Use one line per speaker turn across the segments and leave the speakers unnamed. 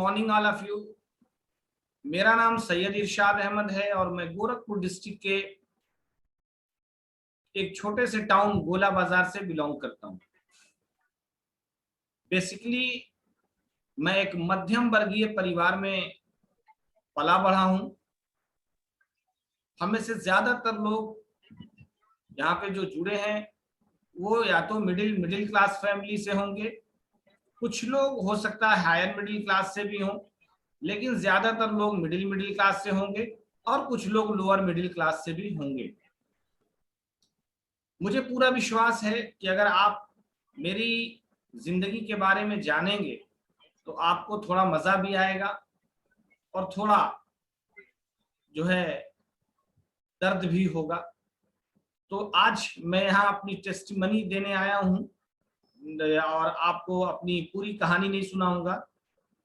Morning all of you. मेरा नाम सैयद इरशाद अहमद है और मैं गोरखपुर डिस्ट्रिक्ट के एक छोटे से टाउन गोला बाजार से बिलोंग करता हूं। बेसिकली मैं एक मध्यम वर्गीय परिवार में पला बढ़ा हूं। हमें से ज्यादातर लोग यहाँ पे जो जुड़े हैं वो या तो मिडिल क्लास फैमिली से होंगे, कुछ लोग हो सकता है हायर मिडिल क्लास से भी हों, लेकिन ज्यादातर लोग मिडिल क्लास से होंगे और कुछ लोग लोअर मिडिल क्लास से भी होंगे। मुझे पूरा विश्वास है कि अगर आप मेरी जिंदगी के बारे में जानेंगे तो आपको थोड़ा मजा भी आएगा और थोड़ा जो है दर्द भी होगा। तो आज मैं यहाँ अपनी टेस्टिमनी देने आया हूँ और आपको अपनी पूरी कहानी नहीं सुनाऊंगा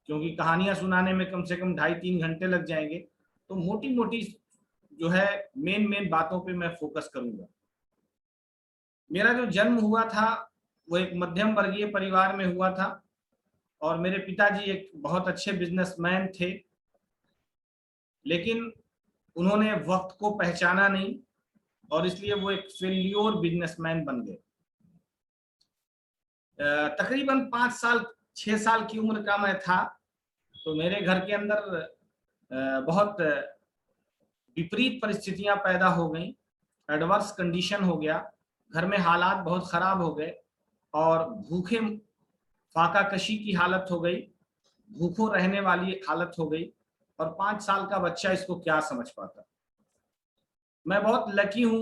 क्योंकि कहानियां सुनाने में कम से कम 2.5-3 घंटे लग जाएंगे। तो मोटी मोटी जो है मेन बातों पे मैं फोकस करूंगा। मेरा जो जन्म हुआ था वो एक मध्यम वर्गीय परिवार में हुआ था और मेरे पिताजी एक बहुत अच्छे बिजनेसमैन थे, लेकिन उन्होंने वक्त को पहचाना नहीं और इसलिए वो एक फेल्योर बिजनेसमैन बन गए। तकरीबन 5 साल 6 साल की उम्र का मैं था तो मेरे घर के अंदर बहुत विपरीत परिस्थितियां पैदा हो गई। एडवर्स कंडीशन हो गया, घर में हालात बहुत खराब हो गए और भूखे फाका कशी की हालत हो गई, भूखों रहने वाली हालत हो गई। और 5 साल का बच्चा इसको क्या समझ पाता। मैं बहुत लकी हूं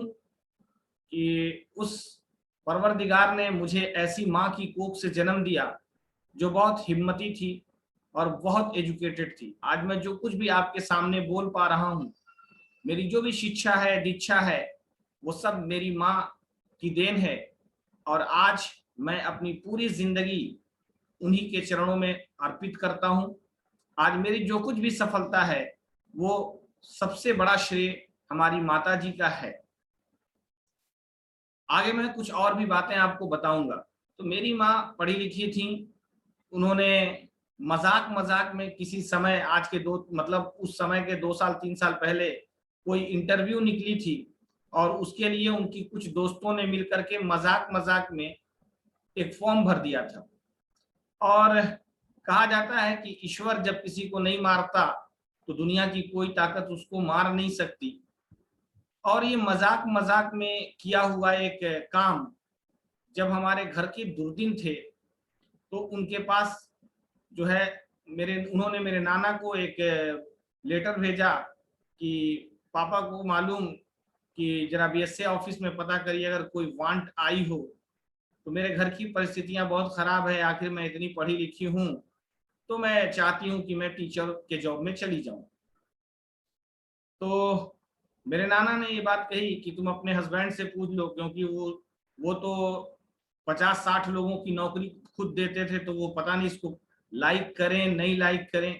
कि उस परवरदिगार ने मुझे ऐसी माँ की कोख से जन्म दिया जो बहुत हिम्मती थी और बहुत एजुकेटेड थी। आज मैं जो कुछ भी आपके सामने बोल पा रहा हूँ, मेरी जो भी शिक्षा है दीक्षा है, वो सब मेरी माँ की देन है और आज मैं अपनी पूरी जिंदगी उन्हीं के चरणों में अर्पित करता हूं। आज मेरी जो कुछ भी सफलता है वो सबसे बड़ा श्रेय हमारी माता जी का है। आगे मैं कुछ और भी बातें आपको बताऊंगा। तो मेरी माँ पढ़ी लिखी थी, उन्होंने मजाक मजाक में किसी समय आज के उस समय के 2 साल 3 साल पहले कोई इंटरव्यू निकली थी और उसके लिए उनकी कुछ दोस्तों ने मिलकर के मजाक मजाक में एक फॉर्म भर दिया था। और कहा जाता है कि ईश्वर जब किसी को नहीं मारता तो दुनिया की कोई ताकत उसको मार नहीं सकती। और ये मजाक मजाक में किया हुआ एक काम जब हमारे घर के दुर्दिन थे तो उनके पास जो है उन्होंने मेरे नाना को एक लेटर भेजा कि पापा को मालूम कि जरा बीएसए ऑफिस में पता करिए अगर कोई वांट आई हो। तो मेरे घर की परिस्थितियां बहुत खराब है, आखिर मैं इतनी पढ़ी लिखी हूँ तो मैं चाहती हूँ कि मैं टीचर के जॉब में चली जाऊं। तो मेरे नाना ने ये बात कही कि तुम अपने हस्बैंड से पूछ लो क्योंकि वो तो 50-60 लोगों की नौकरी खुद देते थे, तो वो पता नहीं इसको लाइक करें नहीं लाइक करें।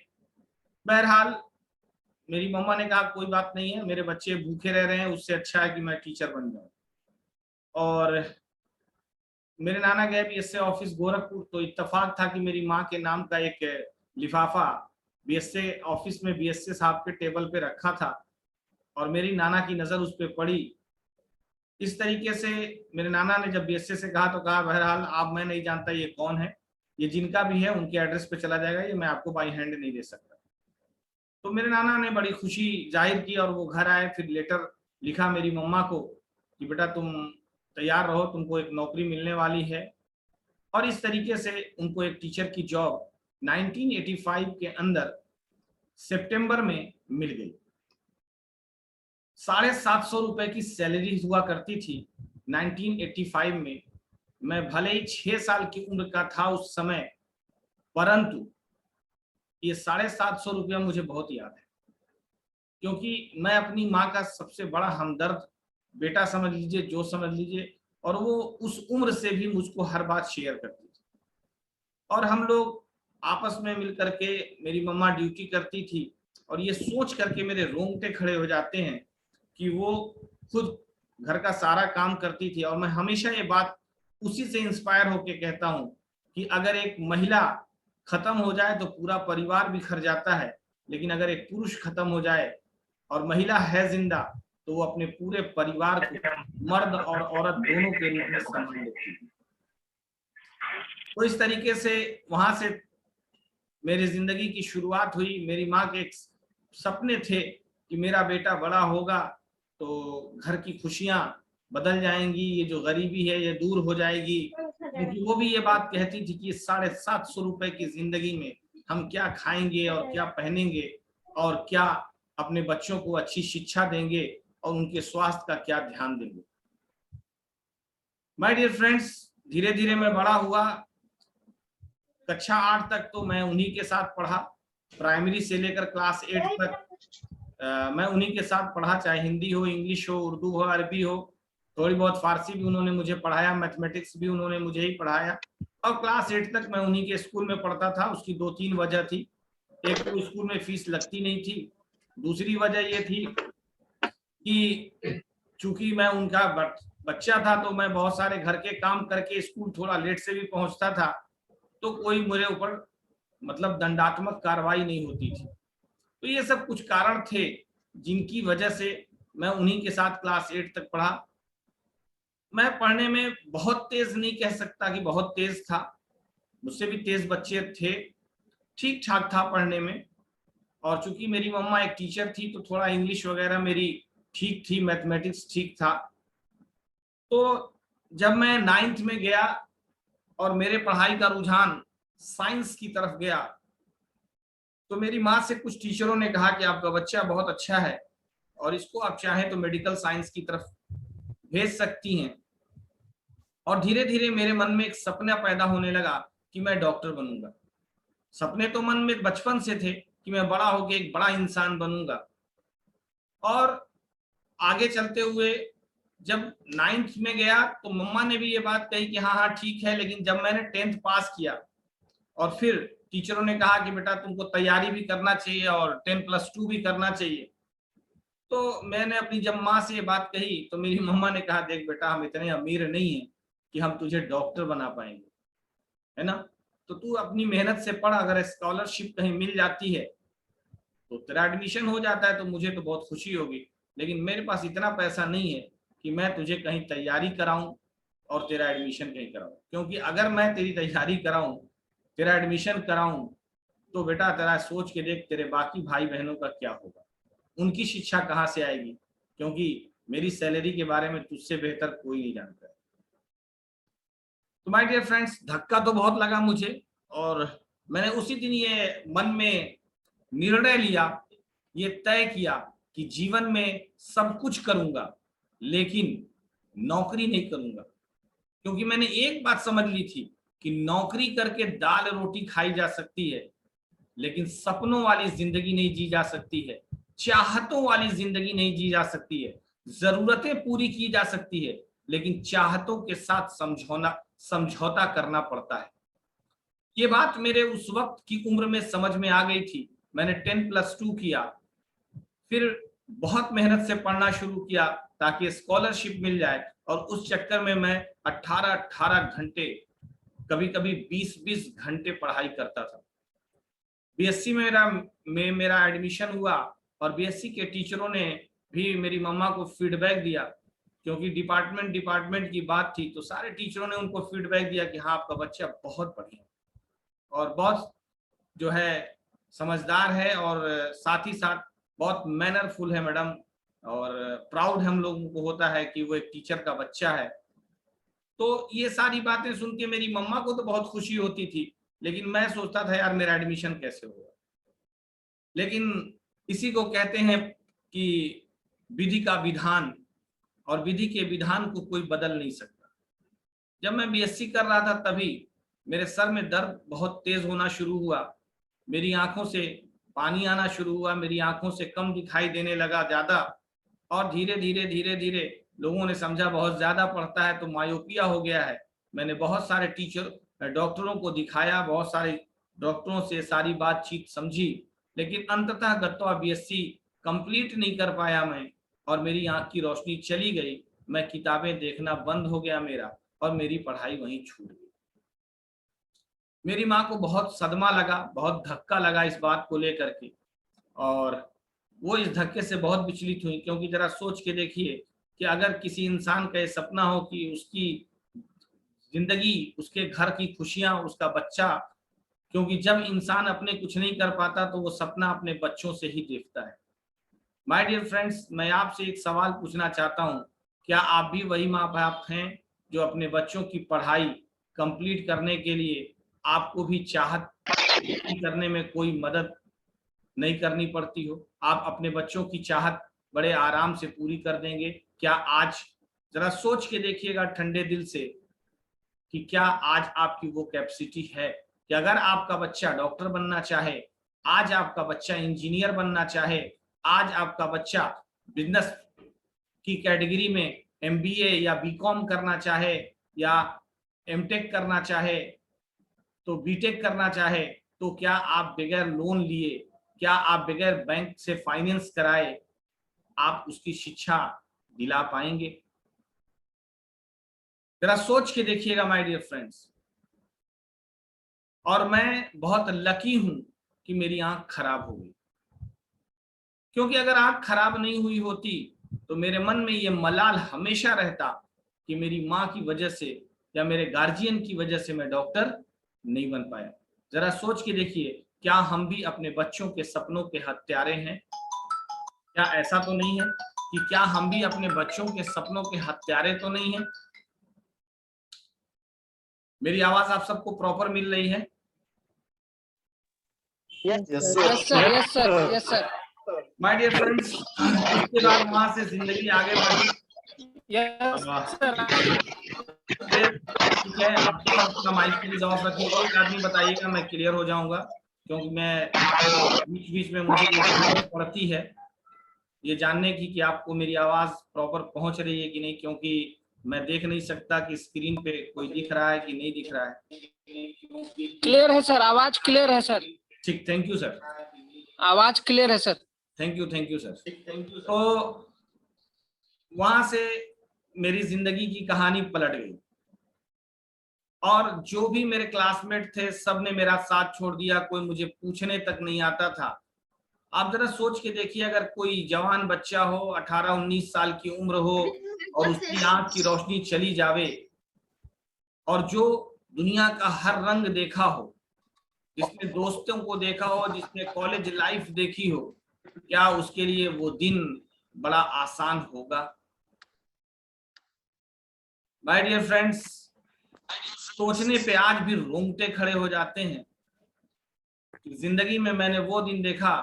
बहरहाल मेरी मम्मा ने कहा कोई बात नहीं है, मेरे बच्चे भूखे रह रहे हैं, उससे अच्छा है कि मैं टीचर बन जाऊं। और मेरे नाना गए बीएसए ऑफिस गोरखपुर, तो इत्तेफाक था कि मेरी माँ के नाम का एक लिफाफा बीएसए ऑफिस में बीएसए साहब के टेबल पे रखा था और मेरी नाना की नजर उस पर पड़ी। इस तरीके से मेरे नाना ने जब बीएसए से कहा तो कहा बहरहाल आप, मैं नहीं जानता ये कौन है, ये जिनका भी है उनके एड्रेस पे चला जाएगा, ये मैं आपको बाई हैंड नहीं दे सकता। तो मेरे नाना ने बड़ी खुशी जाहिर की और वो घर आए, फिर लेटर लिखा मेरी मम्मा को कि बेटा तुम तैयार रहो, तुमको एक नौकरी मिलने वाली है। और इस तरीके से उनको एक टीचर की जॉब 1985 के अंदर सितंबर में मिल गई। 750 रुपए की सैलरी हुआ करती थी 1985 में। मैं भले ही 6 साल की उम्र का था उस समय, परंतु ये 750 रुपया मुझे बहुत याद है क्योंकि मैं अपनी माँ का सबसे बड़ा हमदर्द बेटा समझ लीजिए, जो समझ लीजिए, और वो उस उम्र से भी मुझको हर बात शेयर करती थी। और हम लोग आपस में मिलकर के, मेरी मम्मा ड्यूटी करती थी और ये सोच करके मेरे रोंगटे खड़े हो जाते हैं कि वो खुद घर का सारा काम करती थी। और मैं हमेशा ये बात उसी से इंस्पायर होके कहता हूँ कि अगर एक महिला खत्म हो जाए तो पूरा परिवार बिखर जाता है, लेकिन अगर एक पुरुष खत्म हो जाए और महिला है जिंदा तो वो अपने पूरे परिवार को मर्द और औरत दोनों के रूप में संभाल लेती है। तो इस तरीके से वहां से मेरी जिंदगी की शुरुआत हुई। मेरी माँ के एक सपने थे कि मेरा बेटा बड़ा होगा तो घर की खुशियां बदल जाएंगी, ये जो गरीबी है ये दूर हो जाएगी, क्योंकि वो भी ये बात कहती थी कि 750 रुपए की जिंदगी में हम क्या खाएंगे और क्या पहनेंगे और क्या अपने बच्चों को अच्छी शिक्षा देंगे और उनके स्वास्थ्य का क्या ध्यान देंगे। माय डियर फ्रेंड्स, धीरे धीरे मैं बड़ा हुआ। कक्षा 8 तक तो मैं उन्हीं के साथ पढ़ा, प्राइमरी से लेकर क्लास 8 तक मैं उन्हीं के साथ पढ़ा, चाहे हिंदी हो, इंग्लिश हो, उर्दू हो, अरबी हो, थोड़ी बहुत फारसी भी उन्होंने मुझे पढ़ाया, मैथमेटिक्स भी उन्होंने मुझे ही पढ़ाया। और क्लास 8 तक मैं उन्हीं के स्कूल में पढ़ता था। उसकी 2-3 वजह थी। एक तो स्कूल में फीस लगती नहीं थी, दूसरी वजह ये थी कि चूंकि मैं उनका बच्चा था तो मैं बहुत सारे घर के काम करके स्कूल थोड़ा लेट से भी पहुंचता था, तो कोई मेरे ऊपर मतलब दंडात्मक कार्रवाई नहीं होती थी। तो ये सब कुछ कारण थे जिनकी वजह से मैं उन्हीं के साथ क्लास 8 तक पढ़ा। मैं पढ़ने में बहुत तेज नहीं कह सकता कि बहुत तेज था, मुझसे भी तेज बच्चे थे, ठीक ठाक था पढ़ने में। और चूंकि मेरी मम्मा एक टीचर थी तो थोड़ा इंग्लिश वगैरह मेरी ठीक थी, मैथमेटिक्स ठीक था। तो जब मैं 9th में गया और मेरे पढ़ाई का रुझान साइंस की तरफ गया तो मेरी माँ से कुछ टीचरों ने कहा कि आपका बच्चा बहुत अच्छा है और इसको आप चाहें तो मेडिकल साइंस की तरफ भेज सकती हैं। और धीरे धीरे मेरे मन में एक सपना पैदा होने लगा कि मैं डॉक्टर बनूंगा। सपने तो मन में बचपन से थे कि मैं बड़ा होकर एक बड़ा इंसान बनूंगा। और आगे चलते हुए जब 9th में गया तो मम्मा ने भी ये बात कही कि हाँ हाँ ठीक है, लेकिन जब मैंने 10th पास किया और फिर टीचरों ने कहा कि बेटा तुमको तैयारी भी करना चाहिए और 10+2 भी करना चाहिए, तो मैंने अपनी जब माँ से ये बात कही तो मेरी मम्मा ने कहा देख बेटा हम इतने अमीर नहीं हैं कि हम तुझे डॉक्टर बना पाएंगे, है ना, तो तू अपनी मेहनत से पढ़, अगर स्कॉलरशिप कहीं मिल जाती है तो तेरा एडमिशन हो जाता है तो मुझे तो बहुत खुशी होगी, लेकिन मेरे पास इतना पैसा नहीं है कि मैं तुझे कहीं तैयारी कराऊं और तेरा एडमिशन कहीं कराऊं, क्योंकि अगर मैं तेरी तैयारी कराऊं, तेरा एडमिशन कराऊं, तो बेटा तेरा सोच के देख तेरे बाकी भाई बहनों का क्या होगा, उनकी शिक्षा कहाँ से आएगी, क्योंकि मेरी सैलरी के बारे में तुझसे बेहतर कोई नहीं जानता है। तो माय डियर फ्रेंड्स, धक्का तो बहुत लगा मुझे और मैंने उसी दिन ये मन में निर्णय लिया, ये तय किया कि जीवन में सब कुछ करूंगा लेकिन नौकरी नहीं करूंगा, क्योंकि मैंने एक बात समझ ली थी कि नौकरी करके दाल रोटी खाई जा सकती है लेकिन सपनों वाली जिंदगी नहीं जी जा सकती है, चाहतों वाली जिंदगी नहीं जी जा सकती है। जरूरतें पूरी की जा सकती है लेकिन चाहतों के साथ समझौता करना पड़ता है। ये बात मेरे उस वक्त की उम्र में समझ में आ गई थी। मैंने 10+2 किया, फिर बहुत मेहनत से पढ़ना शुरू किया ताकि स्कॉलरशिप मिल जाए, और उस चक्कर में मैं 18-18 घंटे, कभी कभी 20-20 घंटे पढ़ाई करता था। बीएससी में मेरा एडमिशन हुआ और बीएससी के टीचरों ने भी मेरी मम्मा को फीडबैक दिया, क्योंकि डिपार्टमेंट की बात थी तो सारे टीचरों ने उनको फीडबैक दिया कि हाँ आपका बच्चा बहुत बढ़िया और बहुत जो है समझदार है और साथ ही साथ बहुत मैनरफुल है मैडम, और प्राउड हम लोगों को होता है कि वो एक टीचर का बच्चा है। तो ये सारी बातें सुन के मेरी मम्मा को तो बहुत खुशी होती थी, लेकिन मैं सोचता था यार मेरा एडमिशन कैसे होगा। लेकिन इसी को कहते हैं कि विधि का विधान, और विधि के विधान को कोई बदल नहीं सकता। जब मैं बीएससी कर रहा था तभी मेरे सर में दर्द बहुत तेज होना शुरू हुआ, मेरी आंखों से पानी आना शुरू हुआ, मेरी आंखों से कम दिखाई देने लगा ज्यादा, और धीरे धीरे लोगों ने समझा बहुत ज्यादा पढ़ता है तो मायोपिया हो गया है। मैंने बहुत सारे डॉक्टरों को दिखाया, बहुत सारे डॉक्टरों से सारी बातचीत समझी, लेकिन अंततः गत्वा बीएससी कंप्लीट नहीं कर पाया मैं, और मेरी आंख की रोशनी चली गई, मैं किताबें देखना बंद हो गया मेरा, और मेरी पढ़ाई वहीं छूट गई। मेरी माँ को बहुत सदमा लगा, बहुत धक्का लगा इस बात को लेकर के, और वो इस धक्के से बहुत विचलित हुई। क्योंकि जरा सोच के देखिए कि अगर किसी इंसान का ये सपना हो कि उसकी जिंदगी, उसके घर की खुशियां, उसका बच्चा, क्योंकि जब इंसान अपने कुछ नहीं कर पाता तो वो सपना अपने बच्चों से ही देखता है। माय डियर फ्रेंड्स, मैं आपसे एक सवाल पूछना चाहता हूँ, क्या आप भी वही माँ बाप हैं जो अपने बच्चों की पढ़ाई कंप्लीट करने के लिए आपको भी चाहत करने में कोई मदद नहीं करनी पड़ती हो? आप अपने बच्चों की चाहत बड़े आराम से पूरी कर देंगे क्या आज? जरा सोच के देखिएगा ठंडे दिल से कि क्या आज आपकी वो कैपेसिटी है कि अगर आपका बच्चा डॉक्टर बनना चाहे, आज आपका बच्चा इंजीनियर बनना चाहे, आज आपका बच्चा बिजनेस की कैटेगरी में एमबीए या बीकॉम करना चाहे, या एमटेक करना चाहे, तो बीटेक करना चाहे, तो क्या आप बगैर लोन लिए, क्या आप बगैर बैंक से फाइनेंस कराए आप उसकी शिक्षा दिला पाएंगे? जरा सोच के देखिएगा माय डियर फ्रेंड्स। और मैं बहुत लकी हूं कि मेरी आंख खराब हो गई, क्योंकि अगर आंख खराब नहीं हुई होती तो मेरे मन में ये मलाल हमेशा रहता कि मेरी माँ की वजह से या मेरे गार्जियन की वजह से मैं डॉक्टर नहीं बन पाया। जरा सोच के देखिए, क्या हम भी अपने बच्चों के सपनों के हत्यारे हैं? क्या ऐसा तो नहीं है कि क्या हम भी अपने बच्चों के सपनों के हत्यारे तो नहीं है? मेरी आवाज आप सबको प्रॉपर मिल रही है?
Yes,
Yes,
sir.
sir.
Yes, sir. Yes, sir. Yes, sir.
My dear friends, उसके बाद वहां से जिंदगी आगे बढ़ी।
Yes, sir.
फिर ठीक है, आप सब अपना माइक प्लीज ऑफ रखिए, एक आदमी बताइएगा, मैं क्लियर हो जाऊंगा, क्योंकि मैं बीच बीच में मुझे ये जरूरत पड़ती है ये जानने की कि आपको मेरी आवाज प्रॉपर पहुंच रही है कि नहीं, क्योंकि मैं देख नहीं सकता कि स्क्रीन पे कोई दिख रहा है कि नहीं दिख रहा है।
क्लियर है सर, आवाज क्लियर है सर।
ठीक, थैंक यू सर।
आवाज क्लियर है सर।
Thank you sir. तो वहां से मेरी जिंदगी की कहानी पलट गई, और जो भी मेरे क्लासमेट थे सब ने मेरा साथ छोड़ दिया, कोई मुझे पूछने तक नहीं आता था। आप जरा सोच के देखिए, अगर कोई जवान बच्चा हो, 18-19 साल की उम्र हो, और उसकी आंख की रोशनी चली जावे, और जो दुनिया का हर रंग देखा हो, जिसने दोस्तों को देखा हो, जिसने कॉलेज लाइफ देखी हो, क्या उसके लिए वो दिन बड़ा आसान होगा? माय डियर फ्रेंड्स, सोचने पे आज भी रोंगटे खड़े हो जाते हैं कि जिंदगी में मैंने वो दिन देखा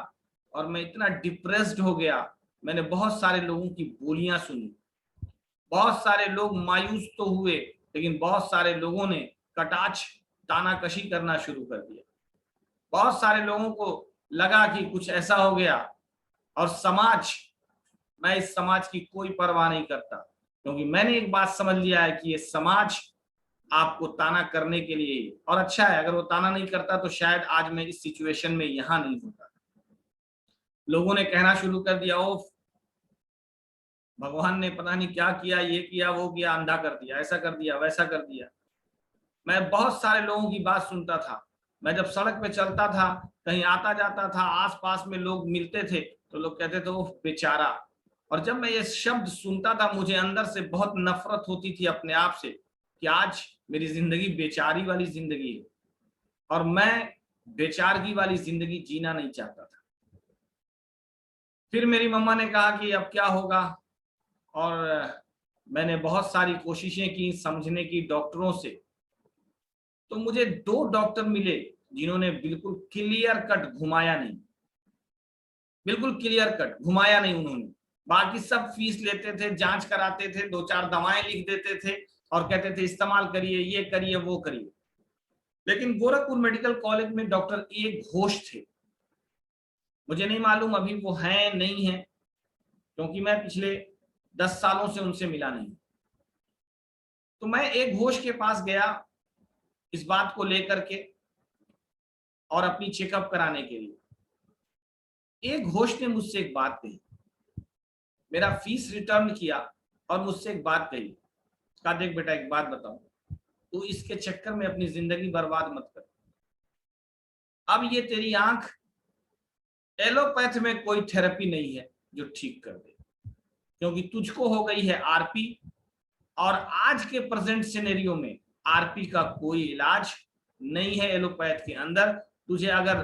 और मैं इतना डिप्रेस्ड हो गया। मैंने बहुत सारे लोगों की बोलियां सुनी, बहुत सारे लोग मायूस तो हुए, लेकिन बहुत सारे लोगों ने कटाक्ष तानाकशी करना शुरू कर दिया। बहुत सारे लोगों को लगा कि कुछ ऐसा हो गया, और समाज, मैं इस समाज की कोई परवाह नहीं करता, क्योंकि मैंने एक बात समझ लिया है कि ये समाज आपको ताना करने के लिए, और अच्छा है अगर वो ताना नहीं करता तो शायद आज मैं इस सिचुएशन में यहां नहीं होता। लोगों ने कहना शुरू कर दिया, ओ भगवान ने पता नहीं क्या किया, ये किया वो किया, अंधा कर दिया, ऐसा कर दिया वैसा कर दिया। मैं बहुत सारे लोगों की बात सुनता था। मैं जब सड़क पे चलता था, कहीं आता जाता था, आसपास में लोग मिलते थे तो लोग कहते थे ओ बेचारा। और जब मैं ये शब्द सुनता था मुझे अंदर से बहुत नफरत होती थी अपने आप से कि आज मेरी जिंदगी बेचारी वाली जिंदगी है, और मैं बेचारगी वाली जिंदगी जीना नहीं चाहता था। फिर मेरी मम्मा ने कहा कि अब क्या होगा, और मैंने बहुत सारी कोशिशें की समझने की डॉक्टरों से। तो मुझे 2 डॉक्टर मिले जिन्होंने बिल्कुल क्लियर कट घुमाया नहीं, बिल्कुल क्लियर कट घुमाया नहीं उन्होंने। बाकी सब फीस लेते थे, जांच कराते थे, 2-4 दवाएं लिख देते थे और कहते थे इस्तेमाल करिए, ये करिए वो करिए। लेकिन गोरखपुर मेडिकल कॉलेज में डॉक्टर ए घोष थे, मुझे नहीं मालूम अभी वो हैं नहीं है, क्योंकि मैं पिछले 10 सालों से उनसे मिला नहीं। तो मैं एक घोष के पास गया इस बात को लेकर के और अपनी चेकअप कराने के लिए। एक घोष ने मुझसे एक बात कही, मेरा फीस रिटर्न किया और मुझसे एक बात कही, कहा देख बेटा एक बात बताऊं, तू इसके चक्कर में अपनी जिंदगी बर्बाद मत कर। अब ये तेरी आंख एलोपैथ में कोई थेरेपी नहीं है जो ठीक कर दे, क्योंकि तुझको हो गई है आरपी, और आज के प्रेजेंट सिनेरियो में आरपी का कोई इलाज नहीं है एलोपैथ के अंदर। तुझे अगर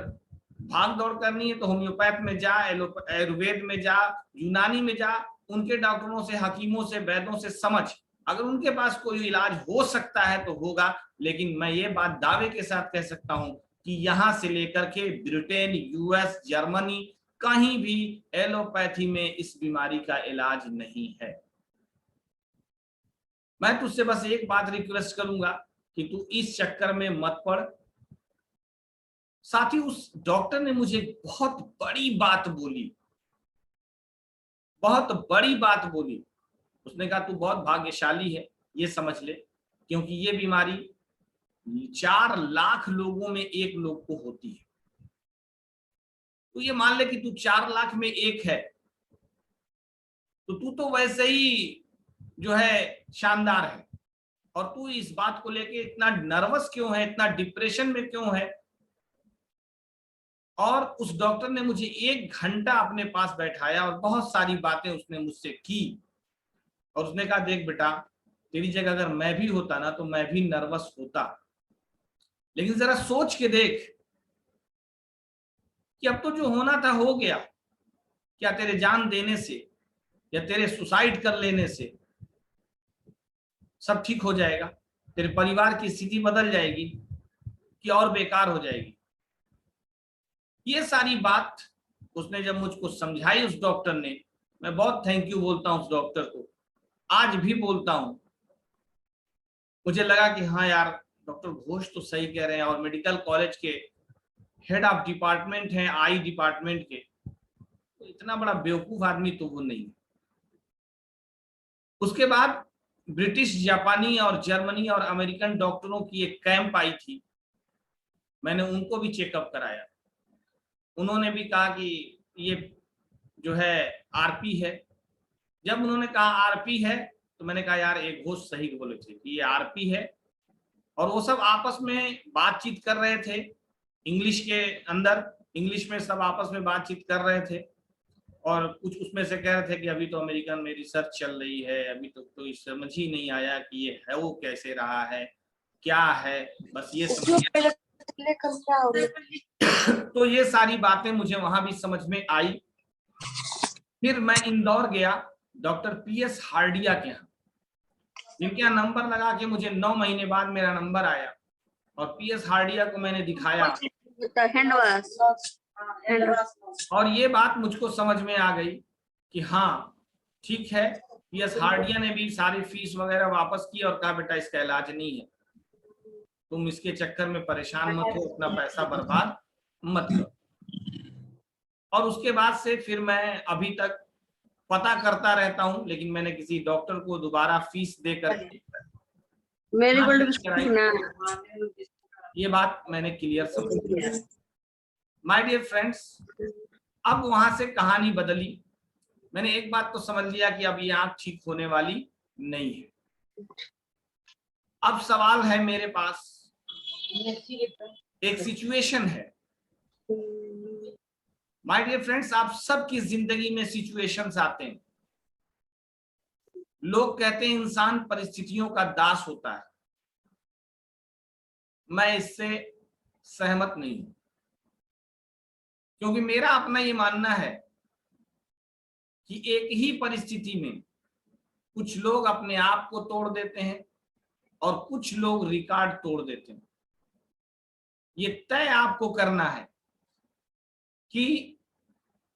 भाग दौड़ करनी है तो होम्योपैथ में जा, आयुर्वेद में जा, यूनानी में जा, उनके डॉक्टरों से, हकीमों से, वैद्यों से समझ, अगर उनके पास कोई इलाज हो सकता है तो होगा। लेकिन मैं ये बात दावे के साथ कह सकता हूं कि यहां से लेकर के ब्रिटेन, यूएस, जर्मनी, कहीं भी एलोपैथी में इस बीमारी का इलाज नहीं है। मैं तुझसे बस एक बात रिक्वेस्ट करूंगा कि तू इस चक्कर में मत पड़। साथ ही उस डॉक्टर ने मुझे बहुत बड़ी बात बोली, बहुत बड़ी बात बोली। उसने कहा तू बहुत भाग्यशाली है, ये समझ ले, क्योंकि ये बीमारी 4 लाख लोगों में 1 लोग को होती है। तो ये मान ले कि तू 4 लाख में 1 है, तो तू तो वैसे ही जो है शानदार है, और तू इस बात को लेके इतना नर्वस क्यों है, इतना डिप्रेशन में क्यों है। और उस डॉक्टर ने मुझे 1 घंटा अपने पास बैठाया और बहुत सारी बातें उसने मुझसे की, और उसने कहा देख बेटा, तेरी जगह अगर मैं भी होता ना तो मैं भी नर्वस होता, लेकिन जरा सोच के देख कि अब तो जो होना था हो गया। क्या तेरे जान देने से या तेरे सुसाइड कर लेने से सब ठीक हो जाएगा? तेरे परिवार की स्थिति बदल जाएगी कि और बेकार हो जाएगी? ये सारी बात उसने जब मुझको समझाई उस डॉक्टर ने, मैं बहुत थैंक यू बोलता हूं उस डॉक्टर को, आज भी बोलता हूं। मुझे लगा कि हाँ यार, डॉक्टर घोष तो सही कह रहे हैं, और मेडिकल कॉलेज के हेड ऑफ डिपार्टमेंट हैं, आई डिपार्टमेंट के, तो इतना बड़ा बेवकूफ आदमी तो वो नहीं। उसके बाद ब्रिटिश, जापानी और जर्मनी और अमेरिकन डॉक्टरों की एक कैंप आई थी, मैंने उनको भी चेकअप कराया। उन्होंने भी कहा कि ये जो है आरपी है। जब उन्होंने कहा आरपी है तो मैंने कहा यार एक घोष सही बोले थे कि ये आरपी है। और वो सब आपस में बातचीत कर रहे थे इंग्लिश के अंदर, इंग्लिश में सब आपस में बातचीत कर रहे थे, और कुछ उसमें से कह रहे थे कि अभी तो अमेरिकन में रिसर्च चल रही है, अभी तो कोई समझ ही नहीं आया कि ये है वो कैसे रहा है, क्या है, बस ये समझ। तो ये सारी बातें मुझे वहां भी समझ में आई। फिर मैं इंदौर गया डॉक्टर पीएस हार्डिया के यहाँ, जिनके यहाँ नंबर लगा के मुझे 9 महीने बाद मेरा नंबर आया, और पीएस हार्डिया को मैंने दिखाया, और ये बात मुझको समझ में आ गई कि हाँ ठीक है, पीएस हार्डिया ने भी सारी फीस वगैरह वापस की और कहा बेटा इसका इलाज नहीं है, तुम इसके चक्कर में परेशान मत हो, अपना पैसा बर्बाद मत करो। और उसके बाद से फिर मैं अभी तक पता करता रहता हूं, लेकिन मैंने किसी डॉक्टर को दोबारा फीस देकर ये बात मैंने क्लियर समझ। माय डियर फ्रेंड्स, अब वहां से कहानी बदली। मैंने एक बात तो समझ लिया कि अब ये आंख ठीक होने वाली नहीं है। अब सवाल है मेरे पास, एक सिचुएशन है। माय डियर फ्रेंड्स, आप सबकी जिंदगी में सिचुएशंस आते हैं। लोग कहते हैं इंसान परिस्थितियों का दास होता है, मैं इससे सहमत नहीं हूं, क्योंकि मेरा अपना ये मानना है कि एक ही परिस्थिति में कुछ लोग अपने आप को तोड़ देते हैं और कुछ लोग रिकॉर्ड तोड़ देते हैं। ये तय आपको करना है कि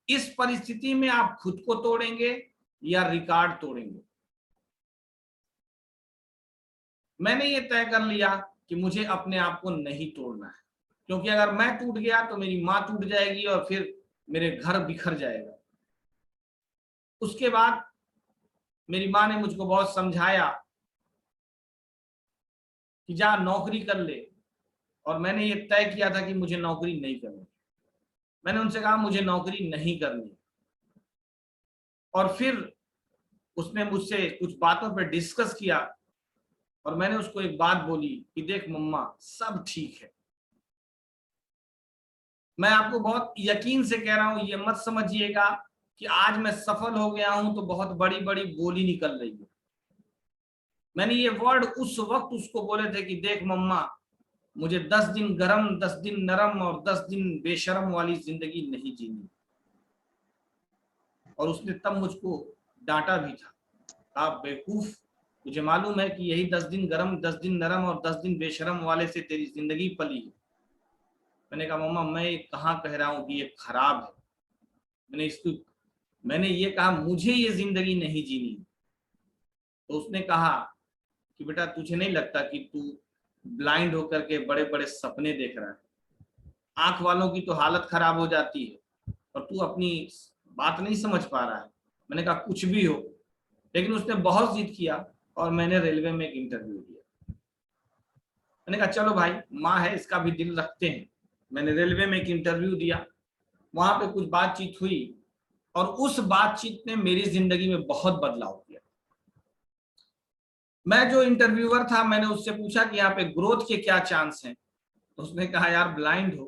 इस परिस्थिति में आप खुद को तोड़ेंगे या रिकॉर्ड तोड़ेंगे। मैंने ये तय कर लिया कि मुझे अपने आप को नहीं तोड़ना है, क्योंकि अगर मैं टूट गया तो मेरी मां टूट जाएगी और फिर मेरे घर बिखर जाएगा। उसके बाद मेरी मां ने मुझको बहुत समझाया कि जा नौकरी कर ले, और मैंने ये तय किया था कि मुझे नौकरी नहीं करनी। मैंने उनसे कहा मुझे नौकरी नहीं करनी, और फिर उसने मुझसे कुछ बातों पर डिस्कस किया, और मैंने उसको एक बात बोली कि देख मम्मा, सब ठीक है, मैं आपको बहुत यकीन से कह रहा हूं, ये मत समझिएगा कि आज मैं सफल हो गया हूं तो बहुत बड़ी बड़ी बोली निकल रही है। मैंने ये वर्ड उस वक्त उसको बोले थे कि देख मम्मा, मुझे 10 दिन गरम, 10 दिन नरम और 10 दिन बेशरम वाली जिंदगी नहीं जीनी। और उसने तब मुझको डांटा भी था, आप बेवकूफ, तुझे मालूम है कि यही 10 दिन गरम, 10 दिन नरम और 10 दिन बेशरम वाले से तेरी जिंदगी पली है। मैंने कहा मम्मा, मैं कहाँ कह रहा हूँ कि ये खराब है, मैंने ये कहा मुझे ये जिंदगी नहीं जीनी। तो उसने कहा कि बेटा, तुझे नहीं लगता कि तू ब्लाइंड होकर के बड़े बड़े सपने देख रहा है, आंख वालों की तो हालत खराब हो जाती है और तू अपनी बात नहीं समझ पा रहा है। मैंने कहा कुछ भी हो, लेकिन उसने बहुत जिद किया और मैंने रेलवे में एक इंटरव्यू दिया। मैंने कहा चलो भाई, माँ है, इसका भी दिल रखते हैं। मैंने रेलवे में एक इंटरव्यू दिया, वहां पे कुछ बातचीत हुई और उस बातचीत ने मेरी जिंदगी में बहुत बदलाव किया। मैं जो इंटरव्यूअर था, मैंने उससे पूछा कि यहाँ पे ग्रोथ के क्या चांस हैं। तो उसने कहा यार, ब्लाइंड हो,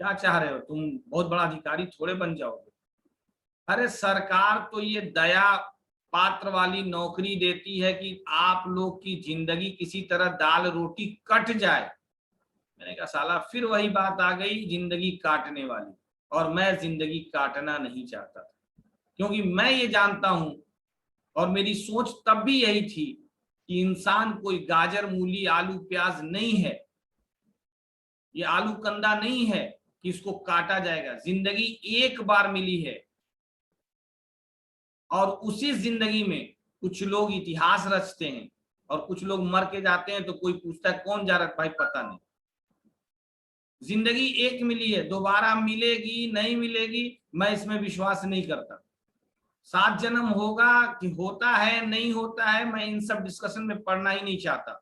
क्या चाह रहे हो तुम, बहुत बड़ा अधिकारी थोड़े बन जाओगे। अरे सरकार तो ये दया पात्र वाली नौकरी देती है कि आप लोग की जिंदगी किसी तरह दाल रोटी कट जाए। मैंने कहा साला, फिर वही बात आ गई, जिंदगी काटने वाली। और मैं जिंदगी काटना नहीं चाहता था, क्योंकि मैं ये जानता हूं और मेरी सोच तब भी यही थी कि इंसान कोई गाजर मूली आलू प्याज नहीं है, ये आलू कंदा नहीं है कि इसको काटा जाएगा। जिंदगी एक बार मिली है और उसी जिंदगी में कुछ लोग इतिहास रचते हैं और कुछ लोग मर के जाते हैं तो कोई पूछता है कौन जा रहा है, भाई पता नहीं। जिंदगी एक मिली है, दोबारा मिलेगी नहीं मिलेगी मैं इसमें विश्वास नहीं करता। 7 जन्म होगा कि होता है नहीं होता है, मैं इन सब डिस्कशन में पढ़ना ही नहीं चाहता।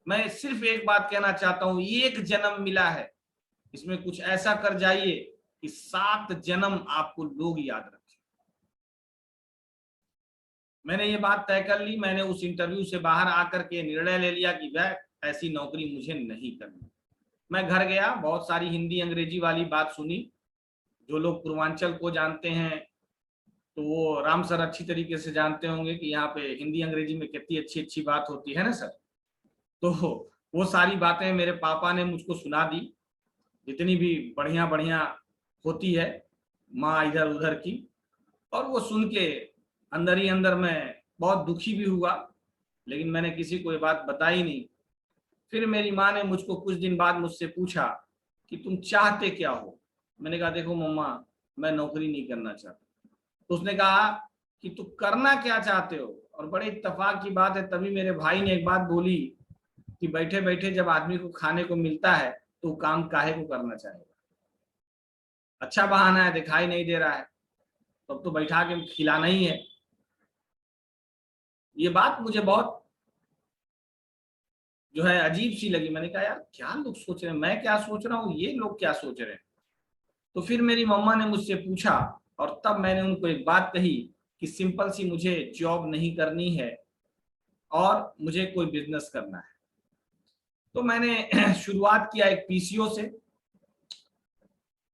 मैं सिर्फ एक बात कहना चाहता हूं, एक जन्म मिला है, इसमें कुछ ऐसा कर जाइए कि 7 जन्म आपको लोग याद रखें। मैंने ये बात तय कर ली। मैंने उस इंटरव्यू से बाहर आकर के निर्णय ले लिया कि वह ऐसी नौकरी मुझे नहीं करनी। मैं घर गया, बहुत सारी हिंदी अंग्रेजी वाली बात सुनी। जो लोग पूर्वांचल को जानते हैं तो वो राम सर अच्छी तरीके से जानते होंगे कि यहाँ पे हिंदी अंग्रेजी में कितनी अच्छी अच्छी बात होती है ना सर। तो वो सारी बातें मेरे पापा ने मुझको सुना दी, जितनी भी बढ़िया बढ़िया होती है माँ इधर उधर की। और वो सुन के अंदर ही अंदर मैं बहुत दुखी भी हुआ, लेकिन मैंने किसी को ये बात बताई नहीं। फिर मेरी माँ ने मुझको कुछ दिन बाद मुझसे पूछा कि तुम चाहते क्या हो। मैंने कहा देखो मम्मा, मैं नौकरी नहीं करना चाहता। तो उसने कहा कि तू करना क्या चाहते हो। और बड़े इत्तेफाक की बात है, तभी मेरे भाई ने एक बात बोली कि बैठे बैठे जब आदमी को खाने को मिलता है तो काम काहे को करना चाहेगा। अच्छा बहाना है, दिखाई नहीं दे रहा है, तब तो बैठा के खिलाना ही है। ये बात मुझे बहुत जो है अजीब सी लगी। मैंने कहा यार, क्या लोग सोच रहे हैं, मैं क्या सोच रहा हूँ, ये लोग क्या सोच रहे हैं। तो फिर मेरी मम्मा ने मुझसे पूछा और तब मैंने उनको एक बात कही कि सिंपल सी मुझे जॉब नहीं करनी है और मुझे कोई बिजनेस करना है। तो मैंने शुरुआत किया एक पीसीओ से।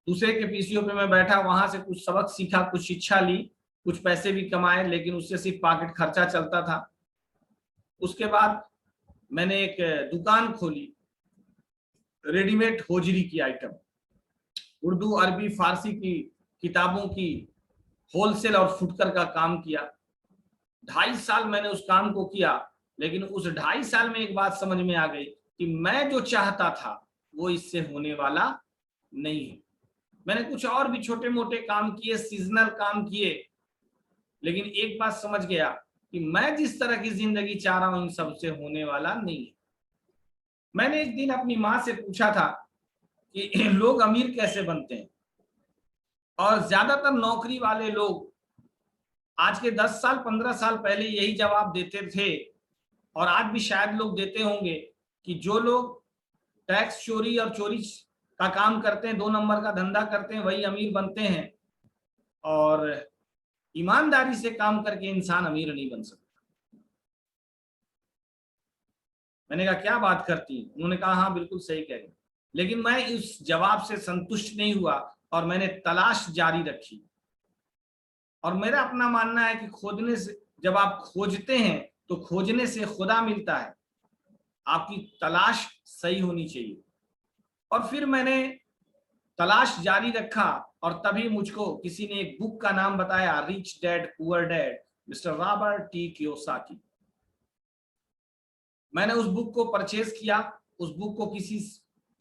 दूसरे के पीसीओ पे मैं बैठा, वहां से कुछ सबक सीखा, कुछ शिक्षा ली, कुछ पैसे भी कमाए, लेकिन उससे सिर्फ पॉकेट खर्चा चलता था। उसके बाद मैंने एक दुकान खोली, रेडीमेड होजरी की आइटम, उर्दू अरबी फारसी की किताबों की होलसेल और फुटकर का काम किया। 2.5 साल मैंने उस काम को किया, लेकिन उस 2.5 साल में एक बात समझ में आ गई कि मैं जो चाहता था वो इससे होने वाला नहीं है। मैंने कुछ और भी छोटे मोटे काम किए, सीजनल काम किए, लेकिन एक बात समझ गया कि मैं जिस तरह की जिंदगी चाह रहा हूं इन सबसे होने वाला नहीं है। मैंने एक दिन अपनी माँ से पूछा था कि लोग अमीर कैसे बनते हैं, और ज्यादातर नौकरी वाले लोग आज के 10 साल 15 साल पहले यही जवाब देते थे, और आज भी शायद लोग देते होंगे कि जो लोग टैक्स चोरी और चोरी का काम करते हैं, 2 नंबर का धंधा करते हैं, वही अमीर बनते हैं, और ईमानदारी से काम करके इंसान अमीर नहीं बन सकता। मैंने कहा क्या बात करती हैं? उन्होंने कहा हाँ बिल्कुल सही कह रही, लेकिन मैं उस जवाब से संतुष्ट नहीं हुआ और मैंने तलाश जारी रखी। और मेरा अपना मानना है कि खोजने से, जब आप खोजते हैं तो खोजने से खुदा मिलता है। आपकी तलाश सही होनी चाहिए। और फिर मैंने तलाश जारी रखा और तभी मुझको किसी ने एक बुक का नाम बताया, rich dad poor dad, mister Robert T Kiyosaki. मैंने उस बुक को परचेज किया, उस बुक को किसी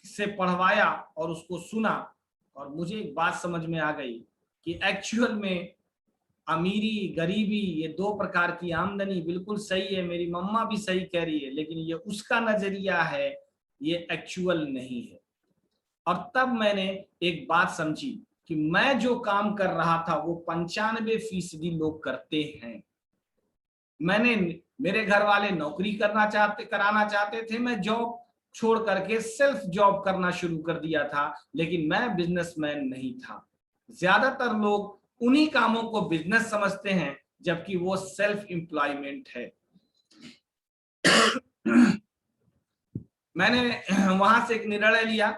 से पढ़वाया और उसको सुना, और मुझे एक बात समझ में आ गई कि एक्चुअल में अमीरी गरीबी ये दो प्रकार की आमदनी बिल्कुल सही है, मेरी मम्मा भी सही कह रही है, लेकिन ये उसका नजरिया है, ये एक्चुअल नहीं है। और तब मैंने एक बात समझी कि मैं जो काम कर रहा था वो 95% लोग करते हैं। मेरे घर वाले नौकरी कराना चाहते थे, मैं जॉब छोड़ करके सेल्फ जॉब करना शुरू कर दिया था, लेकिन मैं बिजनेसमैन नहीं था। ज्यादातर लोग उन्हीं कामों को बिजनेस समझते हैं, जबकि वो सेल्फ एम्प्लॉयमेंट है। मैंने वहां से एक निर्णय लिया।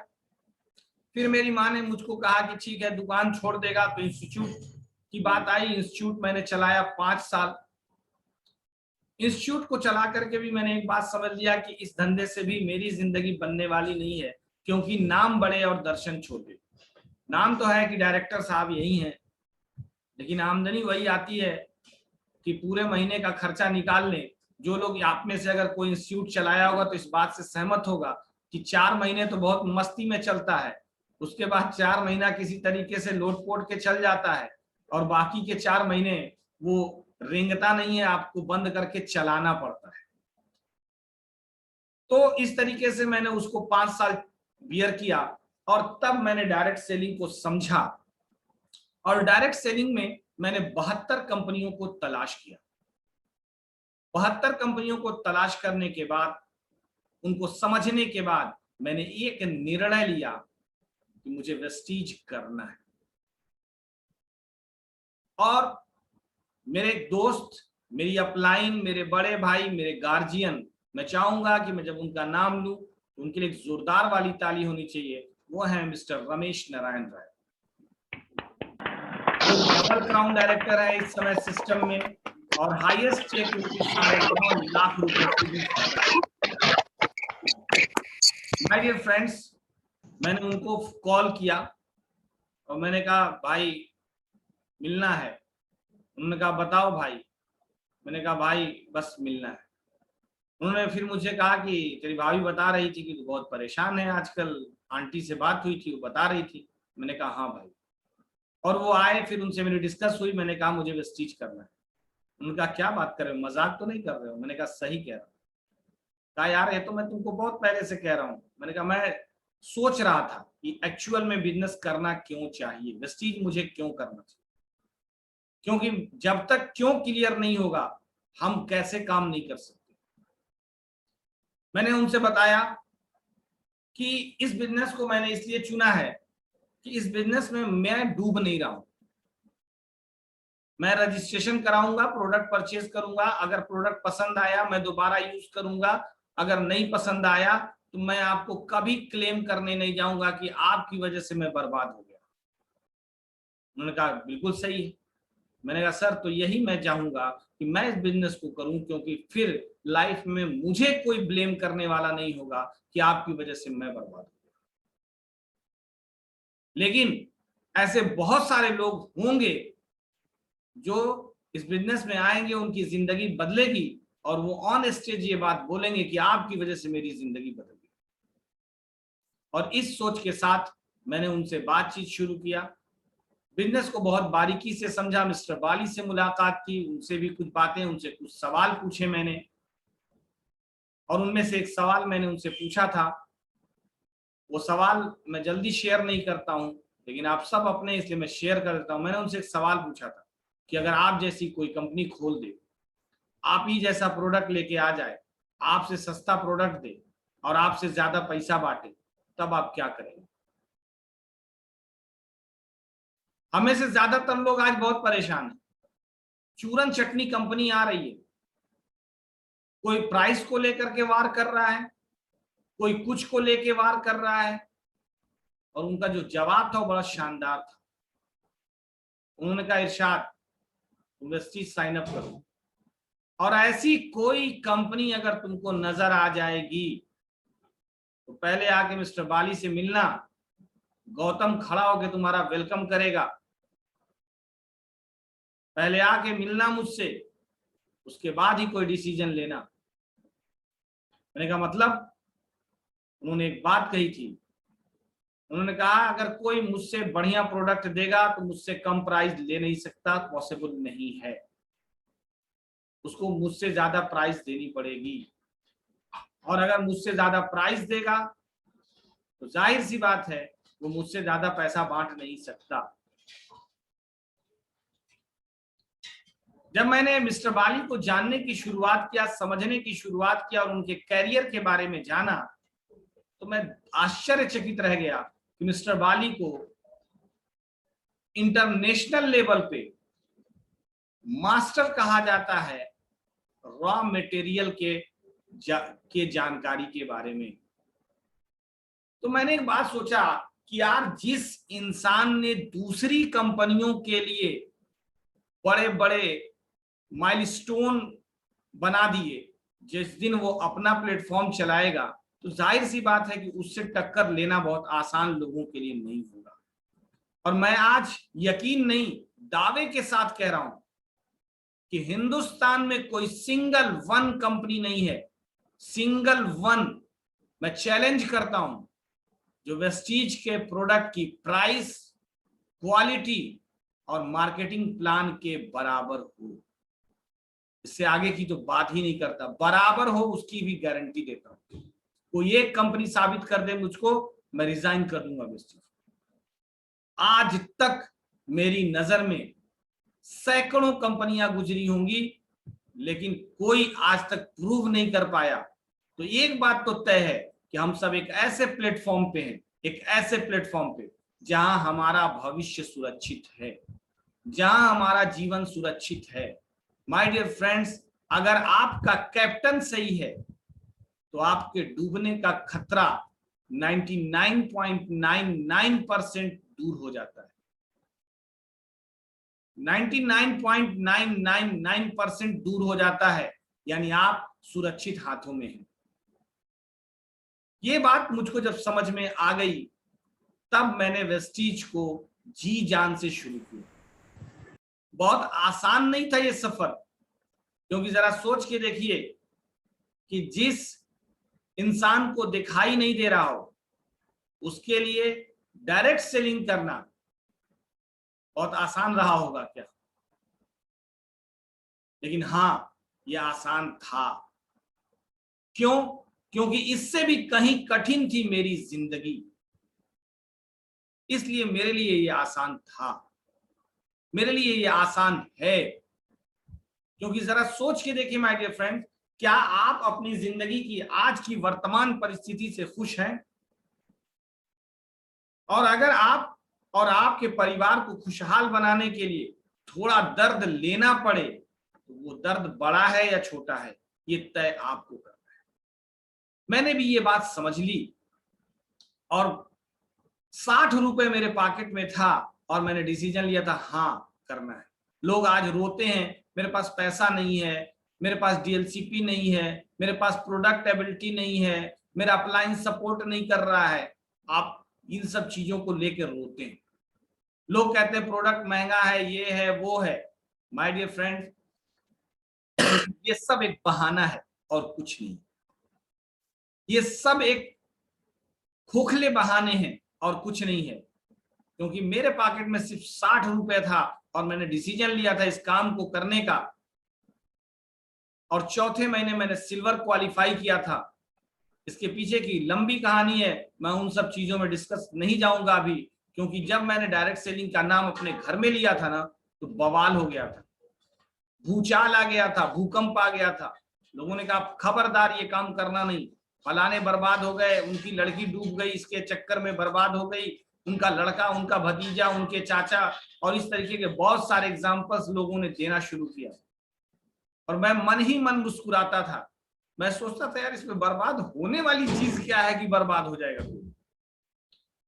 फिर मेरी माँ ने मुझको कहा कि ठीक है, दुकान छोड़ देगा तो इंस्टीट्यूट की बात आई। इंस्टीट्यूट मैंने चलाया 5 साल। इंस्टीट्यूट को चला करके भी मैंने एक बात समझ लिया कि इस धंधे से भी मेरी जिंदगी बनने वाली नहीं है, क्योंकि नाम बड़े और दर्शन छोटे। नाम तो है कि डायरेक्टर साहब यही हैं, लेकिन आमदनी वही आती है कि पूरे महीने का खर्चा निकाल लें। जो लोग आप में से अगर कोई इंस्टीट्यूट चलाया होगा तो इस बात से सहमत होगा कि 4 महीने तो बहुत मस्ती में चलता है, उसके बाद 4 महीना किसी तरीके से लोट पोट के चल जाता है, और बाकी के 4 महीने वो रेंगता नहीं है, आपको बंद करके चलाना पड़ता है। तो इस तरीके से मैंने उसको 5 साल बियर किया, और तब मैंने डायरेक्ट सेलिंग को समझा। और डायरेक्ट सेलिंग में मैंने 72 कंपनियों को तलाश किया। 72 कंपनियों को तलाश करने के बाद, उनको समझने के बाद, मैंने एक निर्णय लिया कि मुझे वेस्टीज करना है। और मेरे दोस्त, मेरी अपलाइन, मेरे बड़े भाई, मेरे गार्जियन, मैं चाहूंगा कि मैं जब उनका नाम लूं तो उनके लिए एक जोरदार वाली ताली होनी चाहिए। वो है मिस्टर रमेश नारायण राय। वो डबल क्राउन डायरेक्टर है इस समय सिस्टम में, और हाईएस्ट चेक उनके 9.5 लाख रुपए से भी ज्यादा। माय डियर फ्रेंड्स, मैंने उनको कॉल किया और मैंने कहा भाई मिलना है। उन्होंने कहा बताओ भाई। मैंने कहा भाई बस मिलना है। उन्होंने फिर मुझे कहा कि तेरी भाभी बता रही थी कि तू बहुत परेशान है आजकल, आंटी से बात हुई थी, वो बता रही थी। मैंने कहा हाँ भाई। और वो आए, फिर उनसे मेरी डिस्कस हुई। मैंने कहा मुझे वेस्टीज करना है। उन्होंने कहा क्या बात कर रहे हो, मजाक तो नहीं कर रहे हो? मैंने कहा सही कह रहा हूँ। कहा यार ये तो मैं तुमको बहुत पहले से कह रहा हूँ। मैंने कहा मैं सोच रहा था कि एक्चुअल में बिजनेस करना क्यों चाहिए, वेस्टीज मुझे क्यों करना चाहिए, क्योंकि जब तक क्यों क्लियर नहीं होगा हम कैसे काम नहीं कर सकते। मैंने उनसे बताया कि इस बिजनेस को मैंने इसलिए चुना है कि इस बिजनेस में मैं डूब नहीं रहा हूं। मैं रजिस्ट्रेशन कराऊंगा, प्रोडक्ट परचेज करूंगा, अगर प्रोडक्ट पसंद आया मैं दोबारा यूज करूंगा, अगर नहीं पसंद आया तो मैं आपको कभी क्लेम करने नहीं जाऊंगा कि आपकी वजह से मैं बर्बाद हो गया। उन्होंने कहा बिल्कुल सही है। मैंने कहा सर तो यही मैं चाहूंगा कि मैं इस बिजनेस को करूं, क्योंकि फिर लाइफ में मुझे कोई ब्लेम करने वाला नहीं होगा कि आपकी वजह से मैं बर्बाद हो गया। लेकिन ऐसे बहुत सारे लोग होंगे जो इस बिजनेस में आएंगे, उनकी जिंदगी बदलेगी, और वो ऑन स्टेज ये बात बोलेंगे कि आपकी वजह से मेरी जिंदगी बदल गई। और इस सोच के साथ मैंने उनसे बातचीत शुरू किया, बिजनेस को बहुत बारीकी से समझा। मिस्टर बाली से मुलाकात की, उनसे भी कुछ बातें, उनसे कुछ सवाल पूछे मैंने। और उनमें से एक सवाल मैंने उनसे पूछा था, वो सवाल मैं जल्दी शेयर नहीं करता हूं, लेकिन आप सब अपने, इसलिए मैं शेयर कर देता हूं। मैंने उनसे एक सवाल पूछा था कि अगर आप जैसी कोई कंपनी खोल दे, आप ही जैसा प्रोडक्ट लेके आ जाए, आपसे सस्ता प्रोडक्ट दे और आपसे ज्यादा पैसा बांटे, तब आप क्या करेंगे? हमें से ज्यादातर लोग आज बहुत परेशान हैं। चूरन चटनी कंपनी आ रही है, कोई प्राइस को लेकर के वार कर रहा है, कोई कुछ को लेके वार कर रहा है, और उनका जो जवाब था वो बड़ा शानदार था। उन्होंने कहा इरशाद वेस्टीज साइन अप करो, और ऐसी कोई कंपनी अगर तुमको नजर आ जाएगी तो पहले आके मिस्टर बाली से मिलना, गौतम खड़ा होकर तुम्हारा वेलकम करेगा, पहले आके मिलना मुझसे, उसके बाद ही कोई डिसीजन लेना। मैंने कहा मतलब? उन्होंने एक बात कही थी, उन्होंने कहा अगर कोई मुझसे बढ़िया प्रोडक्ट देगा तो मुझसे कम प्राइस ले नहीं सकता, पॉसिबल नहीं है, उसको मुझसे ज्यादा प्राइस देनी पड़ेगी, और अगर मुझसे ज्यादा प्राइस देगा तो जाहिर सी बात है वो मुझसे ज्यादा पैसा बांट नहीं सकता। जब मैंने मिस्टर बाली को जानने की शुरुआत किया, समझने की शुरुआत किया और उनके कैरियर के बारे में जाना, तो मैं आश्चर्यचकित रह गया कि मिस्टर बाली को इंटरनेशनल लेवल पे मास्टर कहा जाता है रॉ मटेरियल के जानकारी के बारे में। तो मैंने एक बात सोचा कि यार जिस इंसान ने दूसरी कंपनियों के लिए बड़े बड़े माइलस्टोन बना दिए, जिस दिन वो अपना प्लेटफॉर्म चलाएगा तो जाहिर सी बात है कि उससे टक्कर लेना बहुत आसान लोगों के लिए नहीं होगा। और मैं आज यकीन नहीं दावे के साथ कह रहा हूं कि हिंदुस्तान में कोई सिंगल वन कंपनी नहीं है, सिंगल वन, मैं चैलेंज करता हूं, जो वेस्टीज के प्रोडक्ट की प्राइस, क्वालिटी और मार्केटिंग प्लान के बराबर हो। इससे आगे की तो बात ही नहीं करता, बराबर हो उसकी भी गारंटी देता हूं। कोई एक कंपनी साबित कर दे मुझको, मैं रिजाइन कर दूंगा वेस्टीज। आज तक मेरी नजर में सैकड़ों कंपनियां गुजरी होंगी, लेकिन कोई आज तक प्रूव नहीं कर पाया। तो एक बात तो तय है कि हम सब एक ऐसे प्लेटफॉर्म पे हैं, एक ऐसे प्लेटफॉर्म पे जहां हमारा भविष्य सुरक्षित है, जहां हमारा जीवन सुरक्षित है। माय डियर फ्रेंड्स, अगर आपका कैप्टन सही है तो आपके डूबने का खतरा 99.99% दूर हो जाता है। 99.999% दूर हो जाता है, यानी आप सुरक्षित हाथों में हैं। ये बात मुझको जब समझ में आ गई, तब मैंने वेस्टीज को जी जान से शुरू किया। बहुत आसान नहीं था ये सफर, क्योंकि जरा सोच के देखिए कि जिस इंसान को दिखाई नहीं दे रहा हो उसके लिए डायरेक्ट सेलिंग करना बहुत आसान रहा होगा क्या? लेकिन हां, यह आसान था। क्यों? क्योंकि इससे भी कहीं कठिन थी मेरी जिंदगी, इसलिए मेरे लिए यह आसान था, मेरे लिए यह आसान है। क्योंकि जरा सोच के देखिए माय डियर फ्रेंड, क्या आप अपनी जिंदगी की आज की वर्तमान परिस्थिति से खुश हैं? और अगर आप और आपके परिवार को खुशहाल बनाने के लिए थोड़ा दर्द लेना पड़े तो वो दर्द बड़ा है या छोटा है, ये तय आपको करना है। मैंने भी ये बात समझ ली और 60 रुपए मेरे पॉकेट में था और मैंने डिसीजन लिया था, हाँ करना है। लोग आज रोते हैं मेरे पास पैसा नहीं है, मेरे पास डीएलसीपी नहीं है, मेरे पास प्रोडक्ट एबिलिटी नहीं है, मेरा अप्लायंस सपोर्ट नहीं कर रहा है। आप इन सब चीजों को लेकर रोते हैं। लोग कहते हैं प्रोडक्ट महंगा है, ये है वो है। माय डियर फ्रेंड, ये सब एक बहाना है और कुछ नहीं। ये सब एक खोखले बहाने हैं और कुछ नहीं है। क्योंकि मेरे पॉकेट में सिर्फ 60 रुपए था और मैंने डिसीजन लिया था इस काम को करने का, और चौथे महीने मैंने सिल्वर क्वालिफाई किया था। इसके पीछे की लंबी कहानी है, मैं उन सब चीजों में डिस्कस नहीं जाऊंगा अभी, क्योंकि जब मैंने डायरेक्ट सेलिंग का नाम अपने घर में लिया था ना, तो बवाल हो गया था, भूचाल आ गया था, भूकंप आ गया था। लोगों ने कहा खबरदार ये काम करना नहीं, फलाने बर्बाद हो गए, उनकी लड़की डूब गई, इसके चक्कर में बर्बाद हो गई, उनका लड़का, उनका भतीजा, उनके चाचा, और इस तरीके के बहुत सारे एग्जाम्पल्स लोगों ने देना शुरू किया। और मैं मन ही मन मुस्कुराता था। मैं सोचता था यार इसमें बर्बाद होने वाली चीज क्या है कि बर्बाद हो जाएगा।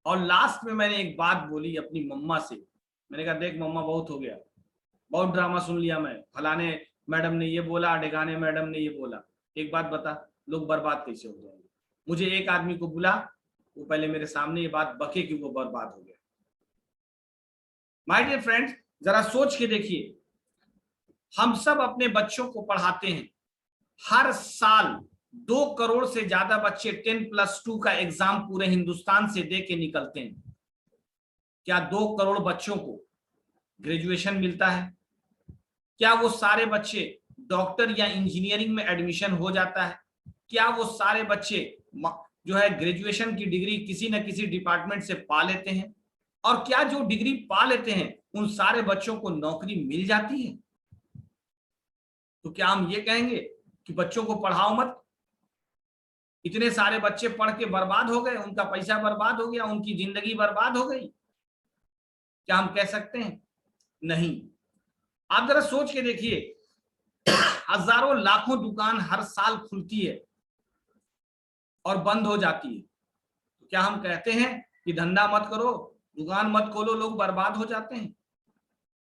और लास्ट में मैंने एक बात बोली अपनी मम्मा से, मैंने कहा देख मम्मा बहुत हो गया, बहुत ड्रामा सुन लिया मैं, फलाने मैडम ने ये बोला, ढेगाने मैडम ने ये बोला, एक बात बता लोग बर्बाद कैसे हो जाएंगे। मुझे एक आदमी को बुला, वो पहले मेरे सामने ये बात बके कि वो बर्बाद हो गया। माय डियर फ्रेंड्स, जरा सोच के देखिए, हम सब अपने बच्चों को पढ़ाते हैं, हर साल 2 करोड़ से ज्यादा बच्चे 10+2 का एग्जाम पूरे हिंदुस्तान से दे के निकलते हैं। क्या 2 करोड़ बच्चों को ग्रेजुएशन मिलता है? क्या वो सारे बच्चे डॉक्टर या इंजीनियरिंग में एडमिशन हो जाता है? क्या वो सारे बच्चे जो है ग्रेजुएशन की डिग्री किसी न किसी डिपार्टमेंट से पा लेते हैं? और क्या जो डिग्री पा लेते हैं उन सारे बच्चों को नौकरी मिल जाती है? तो क्या हम ये कहेंगे कि बच्चों को पढ़ाओ मत, इतने सारे बच्चे पढ़ के बर्बाद हो गए, उनका पैसा बर्बाद हो गया, उनकी जिंदगी बर्बाद हो गई? क्या हम कह सकते हैं? नहीं। आप जरा सोच के देखिए, हजारों लाखों दुकान हर साल खुलती है और बंद हो जाती है, तो क्या हम कहते हैं कि धंधा मत करो, दुकान मत खोलो, लोग बर्बाद हो जाते हैं?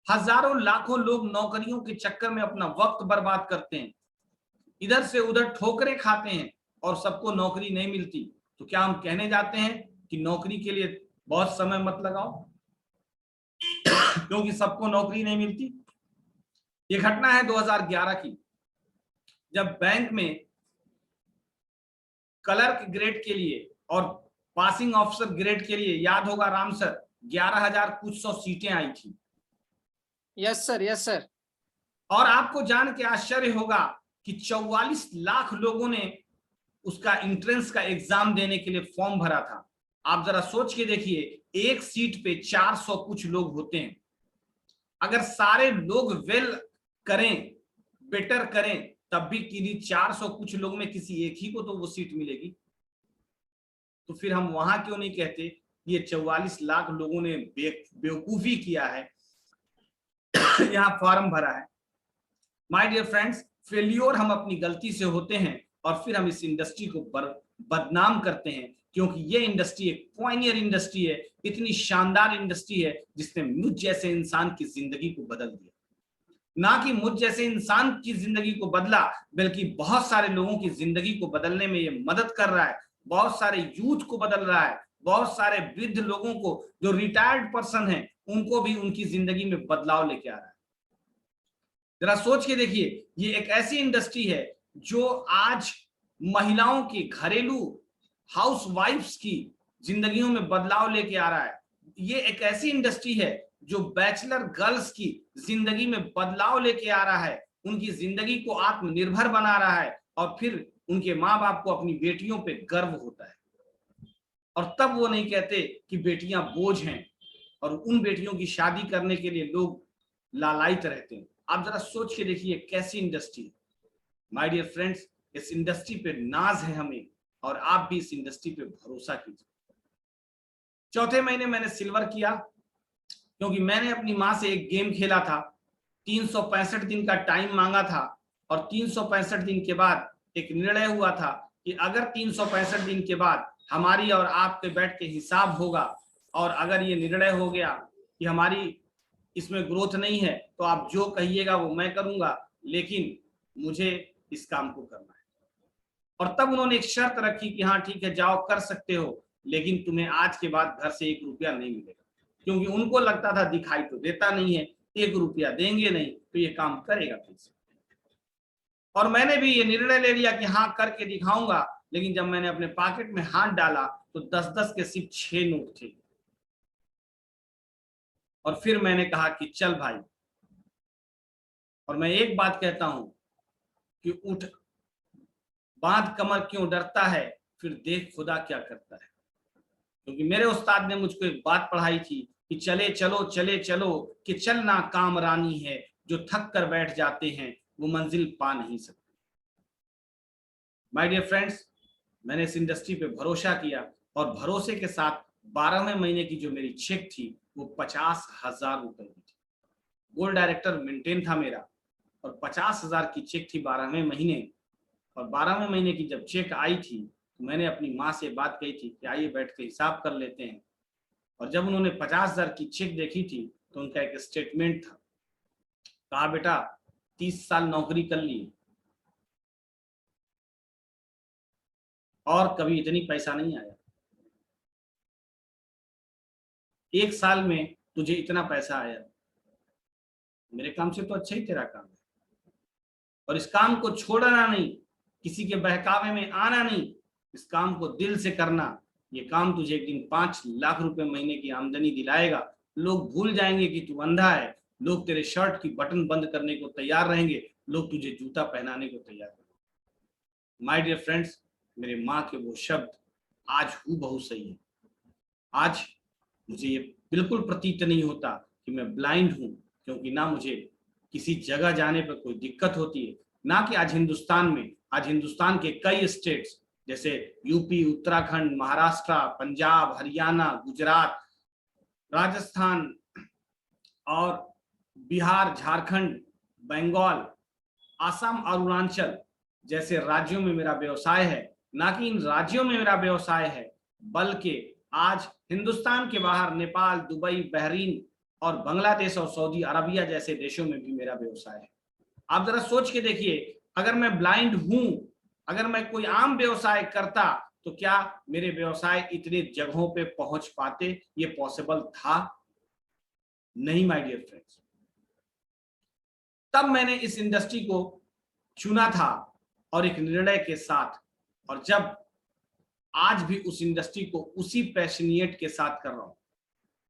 हजारों लाखों लोग नौकरियों के चक्कर में अपना वक्त बर्बाद करते हैं, इधर से उधर ठोकरें खाते हैं और सबको नौकरी नहीं मिलती, तो क्या हम कहने जाते हैं कि नौकरी के लिए बहुत समय मत लगाओ क्योंकि सबको नौकरी नहीं मिलती? ये घटना है 2011 की, जब बैंक में क्लर्क ग्रेड के लिए और पासिंग ऑफिसर ग्रेड के लिए, याद होगा राम सर, 11,000 कुछ सौ सीटें आई थी।
Yes sir, yes sir.
और आपको जान के आश्चर्य होगा कि 44 लाख लोगों ने उसका एंट्रेंस का एग्जाम देने के लिए फॉर्म भरा था। आप जरा सोच के देखिए, एक सीट पे 400 कुछ लोग होते हैं। अगर सारे लोग वेल करें, बेटर करें, तब भी किन्हीं 400 कुछ लोग में किसी एक ही को तो वो सीट मिलेगी। तो फिर हम वहां क्यों नहीं कहते ये 44 लाख लोगों ने बेवकूफी किया है, यहाँ फॉर्म भरा है। माय डियर फ्रेंड्स, फेल्योर हम अपनी गलती से होते हैं और फिर हम इस इंडस्ट्री को बदनाम करते हैं, क्योंकि ये इंडस्ट्री एक पॉइनियर इंडस्ट्री है, इतनी शानदार इंडस्ट्री है जिसने मुझ जैसे इंसान की जिंदगी को बदल दिया। ना कि मुझ जैसे इंसान की जिंदगी को बदला, बल्कि बहुत सारे लोगों की जिंदगी को बदलने में ये मदद कर रहा है, बहुत सारे यूथ को बदल रहा है, बहुत सारे वृद्ध लोगों को, जो रिटायर्ड पर्सन हैं, उनको भी उनकी जिंदगी में बदलाव लेके आ रहा है। जरा सोच के देखिए, ये एक ऐसी इंडस्ट्री है जो आज महिलाओं की, घरेलू हाउस वाइफ्स की जिंदगियों में बदलाव लेके आ रहा है। ये एक ऐसी इंडस्ट्री है जो बैचलर गर्ल्स की जिंदगी में बदलाव लेके आ रहा है, उनकी जिंदगी को आत्मनिर्भर बना रहा है, और फिर उनके माँ बाप को अपनी बेटियों पे गर्व होता है। और तब वो नहीं कहते कि बेटियां बोझ हैं, और उन बेटियों की शादी करने के लिए लोग लालायित रहते हैं। आप जरा सोच के देखिए कैसी इंडस्ट्री है। माय डियर फ्रेंड्स, इस इंडस्ट्री पे नाज है हमें, और आप भी इस इंडस्ट्री पे भरोसा कीजिए। चौथे महीने मैंने सिल्वर किया, क्योंकि मैंने अपनी माँ से एक गेम खेला था, 365 दिन का टाइम मांगा था, और 365 दिन के बाद एक निर्णय हुआ था कि अगर 365 दिन के बाद हमारी और आपके बैठ के हिसाब होगा, और अगर ये निर्णय हो गया कि हमारी इसमें ग्रोथ नहीं है, तो आप जो कहिएगा वो मैं करूंगा, लेकिन मुझे इस काम को करना है। और तब उन्होंने एक शर्त रखी कि हाँ ठीक है, जाओ कर सकते हो, लेकिन तुम्हें आज के बाद घर से 1 रुपया नहीं मिलेगा, क्योंकि उनको लगता था दिखाई तो देता नहीं है, 1 रुपया देंगे नहीं तो ये काम करेगा कैसे। और मैंने भी ये निर्णय ले लिया कि हाँ करके दिखाऊंगा, लेकिन जब मैंने अपने पॉकेट में हाथ डाला तो 10-10 के सिर्फ 6 नोट थे। और फिर मैंने कहा कि चल भाई, और मैं एक बात कहता हूं कि उठ, बांध कमर क्यों डरता है, फिर देख खुदा क्या करता है। क्योंकि मेरे उस्ताद ने मुझको एक बात पढ़ाई थी कि चले चलो चले चलो, कि चलना कामरानी है, जो थक कर बैठ जाते हैं वो मंजिल पा नहीं सकते। माय डियर फ्रेंड्स, मैंने इस इंडस्ट्री पे भरोसा किया, और भरोसे के साथ 12वें महीने की जो मेरी चेक थी वो 50,000 रुपए की थी। गोल्ड डायरेक्टर मेंटेन था मेरा, और 50,000 की चेक थी 12वें महीने। और 12वें महीने की जब चेक आई थी तो मैंने अपनी माँ से बात कही थी कि आइए बैठ के हिसाब कर लेते हैं। और जब उन्होंने 50,000 की चेक देखी थी तो उनका एक स्टेटमेंट था, कहा बेटा 30 साल नौकरी कर ली और कभी इतनी पैसा नहीं आया, 1 साल में तुझे इतना पैसा आया, मेरे काम से तो अच्छा ही तेरा काम है। और इस काम को छोड़ना नहीं, किसी के बहकावे में आना नहीं, इस काम को दिल से करना। ये काम तुझे एक दिन 5 लाख रुपए महीने की आमदनी दिलाएगा। लोग भूल जाएंगे कि तू अंधा है, लोग तेरे शर्ट की बटन बंद करने को तैयार रहेंगे, लोग तुझे जूता पहनाने को तैयार रहेंगे। माय डियर फ्रेंड्स, मेरे माँ के वो शब्द आज हूबहू सही है। आज मुझे ये बिल्कुल प्रतीत नहीं होता कि मैं ब्लाइंड हूं, क्योंकि ना मुझे किसी जगह जाने पर कोई दिक्कत होती है, ना कि आज हिंदुस्तान के कई स्टेट्स जैसे यूपी, उत्तराखंड, महाराष्ट्र, पंजाब, हरियाणा, गुजरात, राजस्थान और बिहार, झारखंड, बंगाल, आसाम, अरुणाचल जैसे राज्यों में मेरा व्यवसाय है। ना कि इन राज्यों में मेरा व्यवसाय है, बल्कि आज हिंदुस्तान के बाहर नेपाल, दुबई, बहरीन और बांग्लादेश और सऊदी अरबिया जैसे देशों में भी मेरा व्यवसाय है। आप जरा सोच के देखिए, अगर मैं ब्लाइंड हूं, अगर मैं कोई आम व्यवसाय करता तो क्या मेरे व्यवसाय इतने जगहों पे पहुंच पाते? ये पॉसिबल था? नहीं माय डियर फ्रेंड्स। तब मैंने इस इंडस्ट्री को चुना था और एक निर्णय के साथ, और जब आज भी उस इंडस्ट्री को उसी पैशनिएट के साथ कर रहा हूं।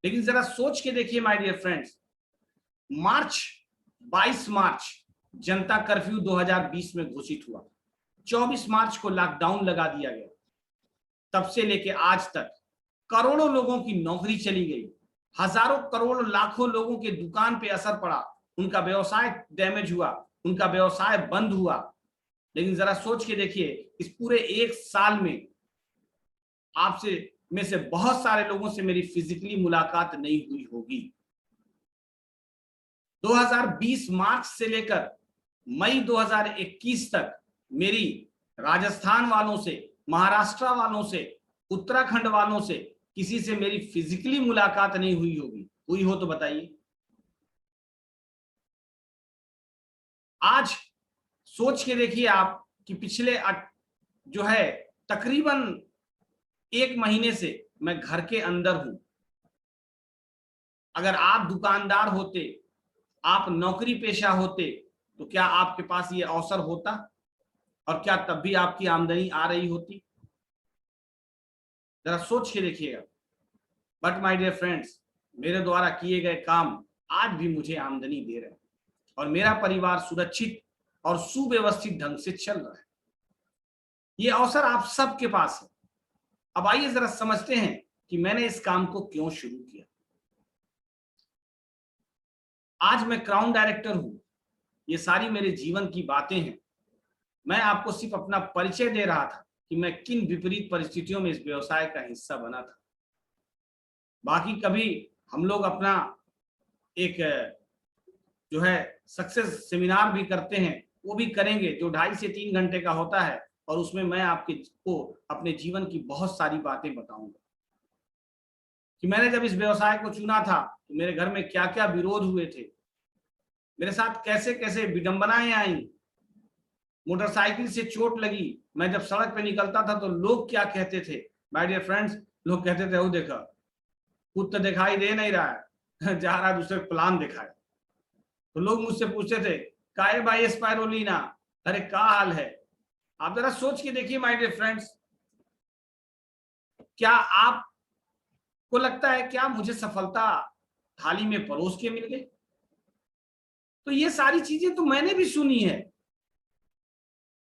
लेकिन जरा सोच के देखिए my dear friends, 22 March Janata curfew 2020 में घोषित हुआ, 24 मार्च को लॉकडाउन लगा दिया गया। तब से लेके आज तक करोड़ों लोगों की नौकरी चली गई, हजारों करोड़ लाखों लोगों के दुकान पे असर पड़ा, उनका व्यवसाय डैमेज हुआ, उनका व्यवसाय बंद हुआ। लेकिन जरा सोच के देखिए, इस पूरे 1 साल में आपसे में से बहुत सारे लोगों से मेरी फिजिकली मुलाकात नहीं हुई होगी। 2020 मार्च से लेकर मई 2021 तक मेरी राजस्थान वालों से, महाराष्ट्र वालों से, उत्तराखंड वालों से किसी से मेरी फिजिकली मुलाकात नहीं हुई होगी। हुई हो तो बताइए। आज सोच के देखिए आप कि पिछले जो है तकरीबन 1 महीने से मैं घर के अंदर हूं। अगर आप दुकानदार होते, आप नौकरी पेशा होते, तो क्या आपके पास ये अवसर होता? और क्या तब भी आपकी आमदनी आ रही होती? जरा सोच के देखिएगा। बट माय डियर फ्रेंड्स, मेरे द्वारा किए गए काम आज भी मुझे आमदनी दे रहे हैं और मेरा परिवार सुरक्षित और सुव्यवस्थित ढंग से चल रहा है। ये अवसर आप सबके पास है। अब आइए जरा समझते हैं कि मैंने इस काम को क्यों शुरू किया। आज मैं क्राउन डायरेक्टर हूं। ये सारी मेरे जीवन की बातें हैं। मैं आपको सिर्फ अपना परिचय दे रहा था कि मैं किन विपरीत परिस्थितियों में इस व्यवसाय का हिस्सा बना था। बाकी कभी हम लोग अपना एक जो है सक्सेस सेमिनार भी करते हैं, वो भी करेंगे, जो 2.5 से 3 घंटे का होता है, और उसमें मैं आपको अपने जीवन की बहुत सारी बातें बताऊंगा कि मैंने जब इस व्यवसाय को चुना था तो मेरे घर में क्या क्या विरोध हुए थे, मेरे साथ कैसे कैसे विडंबनाएं आई, मोटरसाइकिल से चोट लगी, मैं जब सड़क पे निकलता था तो लोग क्या कहते थे। माय डियर फ्रेंड्स, लोग कहते थे वो देखा खुद तो दिखाई दे नहीं रहा है, जा रहा है दूसरे प्लान दिखाए। तो लोग मुझसे पूछते थे काहे भाई स्पाइरोलिना, अरे क्या हाल है। आप जरा सोच के देखिए माय डियर फ्रेंड्स, क्या आपको लगता है क्या मुझे सफलता थाली में परोस के मिल गई? तो ये सारी चीजें तो मैंने भी सुनी है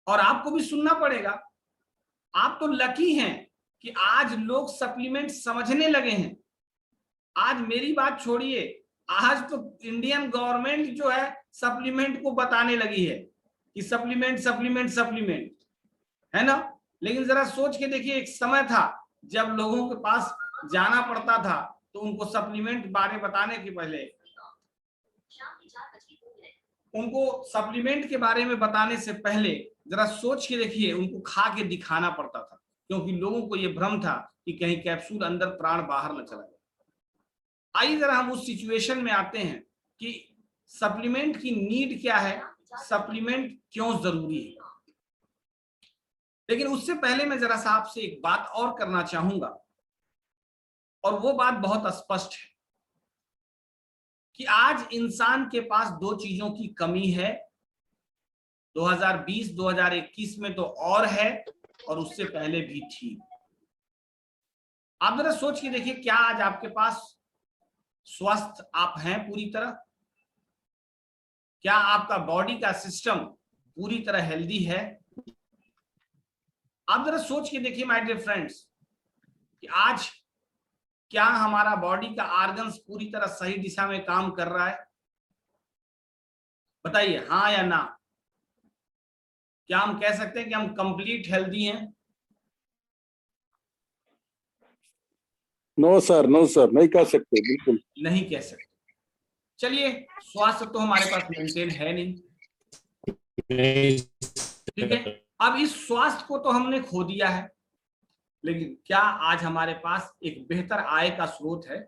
और आपको भी सुनना पड़ेगा। आप तो लकी हैं कि आज लोग सप्लीमेंट समझने लगे हैं। आज मेरी बात छोड़िए, आज तो इंडियन गवर्नमेंट जो है सप्लीमेंट को बताने लगी है कि सप्लीमेंट सप्लीमेंट सप्लीमेंट, है ना। लेकिन जरा सोच के देखिए, एक समय था जब लोगों के पास जाना पड़ता था तो उनको सप्लीमेंट बारे बताने के पहले, उनको सप्लीमेंट के बारे में बताने से पहले जरा सोच के देखिए उनको खा के दिखाना पड़ता था, क्योंकि लोगों को यह भ्रम था कि कहीं कैप्सूल अंदर प्राण बाहर न चला जाए। आइए जरा हम उस सिचुएशन में आते हैं कि सप्लीमेंट की नीड क्या है, सप्लीमेंट क्यों जरूरी है। लेकिन उससे पहले मैं जरा सा आपसे एक बात और करना चाहूंगा, और वो बात बहुत स्पष्ट है कि आज इंसान के पास दो चीजों की कमी है। 2020-2021 में तो और है, और उससे पहले भी थी। आप जरा सोच के देखिए, क्या आज आपके पास स्वस्थ आप हैं पूरी तरह? क्या आपका बॉडी का सिस्टम पूरी तरह हेल्दी है? आप जरा सोच के देखिए माय डियर फ्रेंड्स कि आज क्या हमारा बॉडी का ऑर्गन्स पूरी तरह सही दिशा में काम कर रहा है? बताइए हाँ या ना। क्या हम कह सकते हैं कि हम कंप्लीट हेल्दी हैं?
नो सर, नहीं कह सकते, बिल्कुल
नहीं कह सकते। चलिए, स्वास्थ्य तो हमारे पास मेंटेन है नहीं, ठीक है। अब इस स्वास्थ्य को तो हमने खो दिया है, लेकिन क्या आज हमारे पास एक बेहतर आय का स्रोत है,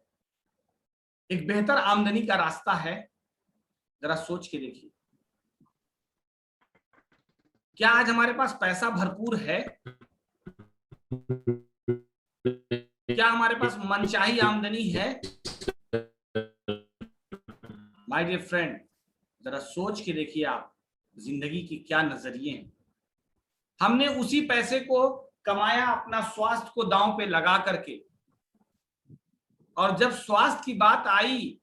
एक बेहतर आमदनी का रास्ता है? जरा सोच के देखिए, क्या आज हमारे पास पैसा भरपूर है? क्या हमारे पास मनचाही आमदनी है? माय डियर फ्रेंड, जरा सोच के देखिए आप जिंदगी की क्या नजरिए हैं। हमने उसी पैसे को कमाया अपना स्वास्थ्य को दांव पे लगा करके, और जब स्वास्थ्य की बात आई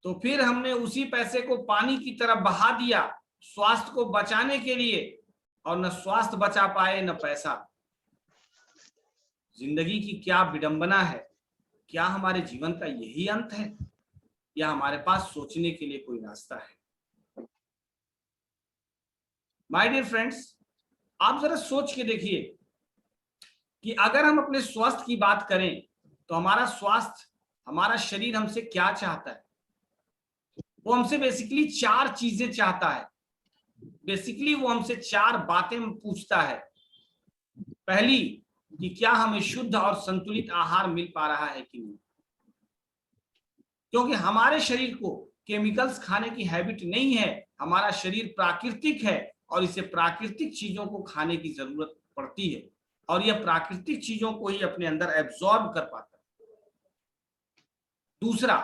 तो फिर हमने उसी पैसे को पानी की तरफ बहा दिया स्वास्थ्य को बचाने के लिए, और न स्वास्थ्य बचा पाए न पैसा। जिंदगी की क्या विडंबना है। क्या हमारे जीवन का यही अंत है, या हमारे पास सोचने के लिए कोई रास्ता है? माय डियर फ्रेंड्स, आप जरा सोच के देखिए कि अगर हम अपने स्वास्थ्य की बात करें तो हमारा स्वास्थ्य, हमारा शरीर हमसे क्या चाहता है? वो हमसे बेसिकली चार चीजें चाहता है। बेसिकली वो हमसे चार बातें पूछता है। पहली, कि क्या हमें शुद्ध और संतुलित आहार मिल पा रहा है कि नहीं, क्योंकि हमारे शरीर को केमिकल्स खाने की हैबिट नहीं है। हमारा शरीर प्राकृतिक है, और इसे प्राकृतिक चीजों को खाने की जरूरत पड़ती है, और यह प्राकृतिक चीजों को ही अपने अंदर एब्जॉर्ब कर पाता है। दूसरा,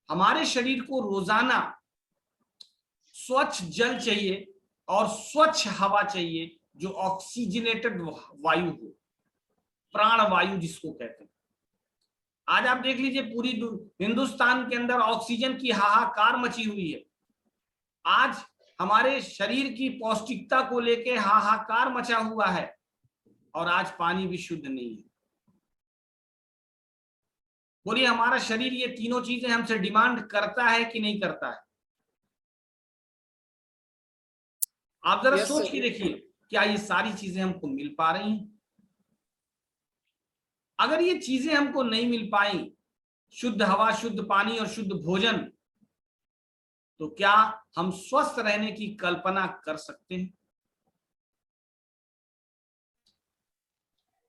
हमारे शरीर को रोजाना स्वच्छ जल चाहिए और स्वच्छ हवा चाहिए, जो ऑक्सीजनेटेड वायु हो, प्राण वायु जिसको कहते हैं। आज आप देख लीजिए, पूरी हिंदुस्तान के अंदर ऑक्सीजन की हाहाकार मची हुई है। आज हमारे शरीर की पौष्टिकता को लेके हाहाकार मचा हुआ है, और आज पानी भी शुद्ध नहीं है। बोलिए, हमारा शरीर ये तीनों चीजें हमसे डिमांड करता है कि नहीं करता है? आप जरा सोच के देखिए, क्या ये सारी चीजें हमको मिल पा रही हैं? अगर ये चीजें हमको नहीं मिल पाई, शुद्ध हवा, शुद्ध पानी और शुद्ध भोजन, तो क्या हम स्वस्थ रहने की कल्पना कर सकते हैं?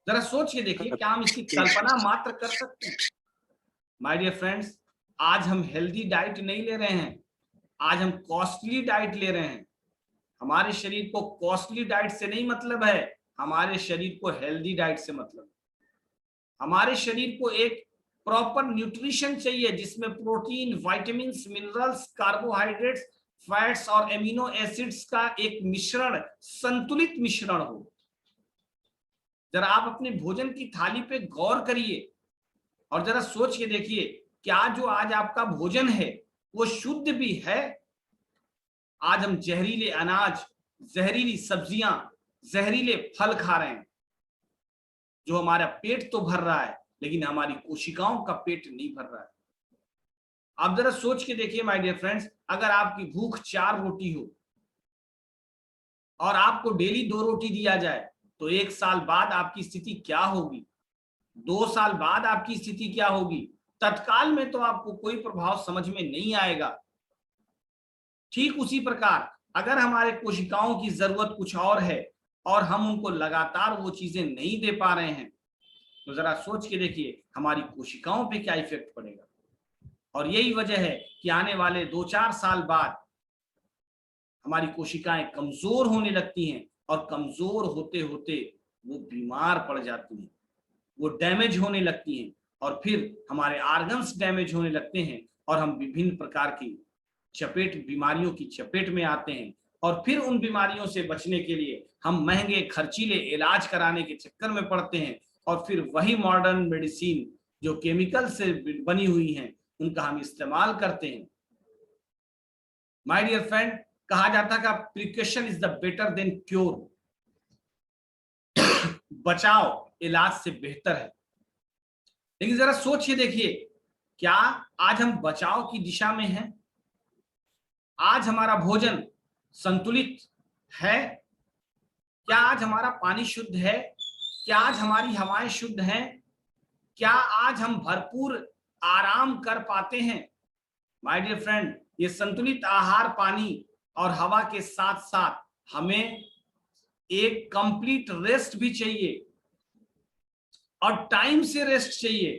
जरा सोच के देखिए, क्या हम इसकी कल्पना मात्र कर सकते हैं? माय डियर फ्रेंड्स, आज हम हेल्दी डाइट नहीं ले रहे हैं, आज हम कॉस्टली डाइट ले रहे हैं। हमारे शरीर को कॉस्टली डाइट से नहीं मतलब है, हमारे शरीर को हेल्दी डाइट से मतलब है। हमारे शरीर को एक प्रॉपर न्यूट्रिशन चाहिए, जिसमें protein, vitamins, minerals, carbohydrates, fats और एमिनो एसिड्स का एक मिश्रण, संतुलित मिश्रण हो। जरा आप अपने भोजन की थाली पे गौर करिए, और जरा सोच के देखिए, क्या जो आज आपका भोजन है वो शुद्ध भी है? आज हम जहरीले अनाज, जहरीली सब्जियां, जहरीले फल खा रहे हैं, जो हमारा पेट तो भर रहा है, लेकिन हमारी कोशिकाओं का पेट नहीं भर रहा है। आप जरा सोच के देखिए माय डियर फ्रेंड्स, अगर आपकी भूख 4 रोटी हो और आपको डेली 2 रोटी दिया जाए, तो 1 साल बाद आपकी स्थिति क्या होगी? 2 साल बाद आपकी स्थिति क्या होगी? तत्काल में तो आपको कोई प्रभाव समझ में नहीं आएगा। ठीक उसी प्रकार, अगर हमारे कोशिकाओं की जरूरत कुछ और है और हम उनको लगातार वो चीजें नहीं दे पा रहे हैं, तो जरा सोच के देखिए, हमारी कोशिकाओं पे क्या इफेक्ट पड़ेगा। और यही वजह है कि आने वाले 2-4 साल बाद हमारी कोशिकाएं कमजोर होने लगती हैं और कमजोर होते होते वो बीमार पड़ जाती हैं, वो डैमेज होने लगती हैं और फिर हमारे ऑर्गन्स डैमेज होने लगते हैं और हम विभिन्न प्रकार की बीमारियों की चपेट में आते हैं। और फिर उन बीमारियों से बचने के लिए हम महंगे खर्चीले इलाज कराने के चक्कर में पड़ते हैं और फिर वही मॉडर्न मेडिसिन जो केमिकल से बनी हुई हैं उनका हम इस्तेमाल करते हैं। माय डियर फ्रेंड, कहा जाता है precaution is the better than cure. बचाव इलाज से बेहतर है। लेकिन जरा सोचिए, देखिए, क्या आज हम बचाव की दिशा में हैं? आज हमारा भोजन संतुलित है? क्या आज हमारा पानी शुद्ध है? क्या आज हमारी हवाएं शुद्ध हैं? क्या आज हम भरपूर आराम कर पाते हैं? माय डियर फ्रेंड, ये संतुलित आहार, पानी और हवा के साथ साथ हमें एक कंप्लीट रेस्ट भी चाहिए और टाइम से रेस्ट चाहिए।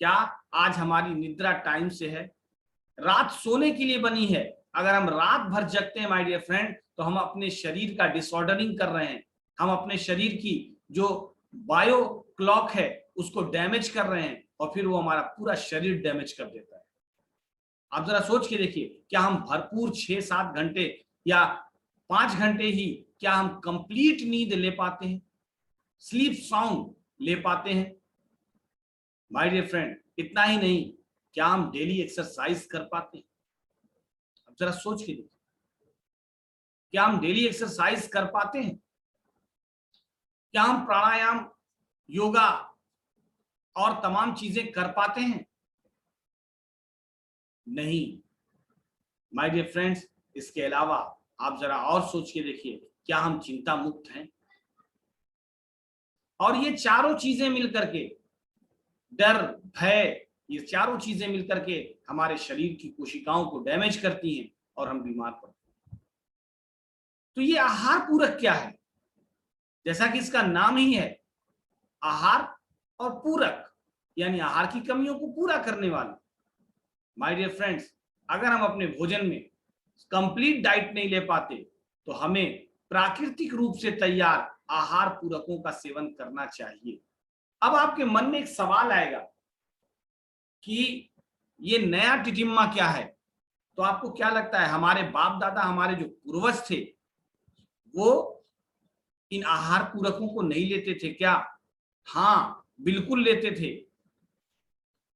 क्या आज हमारी निद्रा टाइम से है? रात सोने के लिए बनी है। अगर हम रात भर जगते हैं माय डियर फ्रेंड, तो हम अपने शरीर का डिसऑर्डरिंग कर रहे हैं। हम अपने शरीर की जो बायो क्लॉक है उसको डैमेज कर रहे हैं और फिर वो हमारा पूरा शरीर डैमेज कर देता है। आप जरा सोच के देखिए, क्या हम भरपूर 6-7 घंटे या 5 घंटे ही क्या हम कंप्लीट नींद ले पाते हैं, स्लीप साउंड ले पाते हैं? माय डियर फ्रेंड, इतना ही नहीं, क्या हम डेली एक्सरसाइज कर पाते हैं? अब जरा सोच के देखिए, क्या हम डेली एक्सरसाइज कर पाते हैं? क्या हम प्राणायाम, योगा और तमाम चीजें कर पाते हैं? नहीं। माय डियर फ्रेंड्स, इसके अलावा आप जरा और सोच के देखिए, क्या हम चिंता मुक्त हैं? और ये चारों चीजें मिलकर के, डर, भय, ये चारों चीजें मिलकर के हमारे शरीर की कोशिकाओं को डैमेज करती हैं और हम बीमार पड़ते हैं। तो ये आहार पूरक क्या है? जैसा कि इसका नाम ही है, आहार और पूरक, यानी आहार की कमियों को पूरा करने वाला। माय डियर फ्रेंड्स, अगर हम अपने भोजन में कंप्लीट डाइट नहीं ले पाते तो हमें प्राकृतिक रूप से तैयार आहार पूरकों का सेवन करना चाहिए। अब आपके मन में एक सवाल आएगा कि ये नया टिटिम्मा क्या है? तो आपको क्या लगता है, हमारे बाप दादा, हमारे जो पूर्वज थे, वो इन आहार पूरकों को नहीं लेते थे क्या? हाँ, बिल्कुल लेते थे।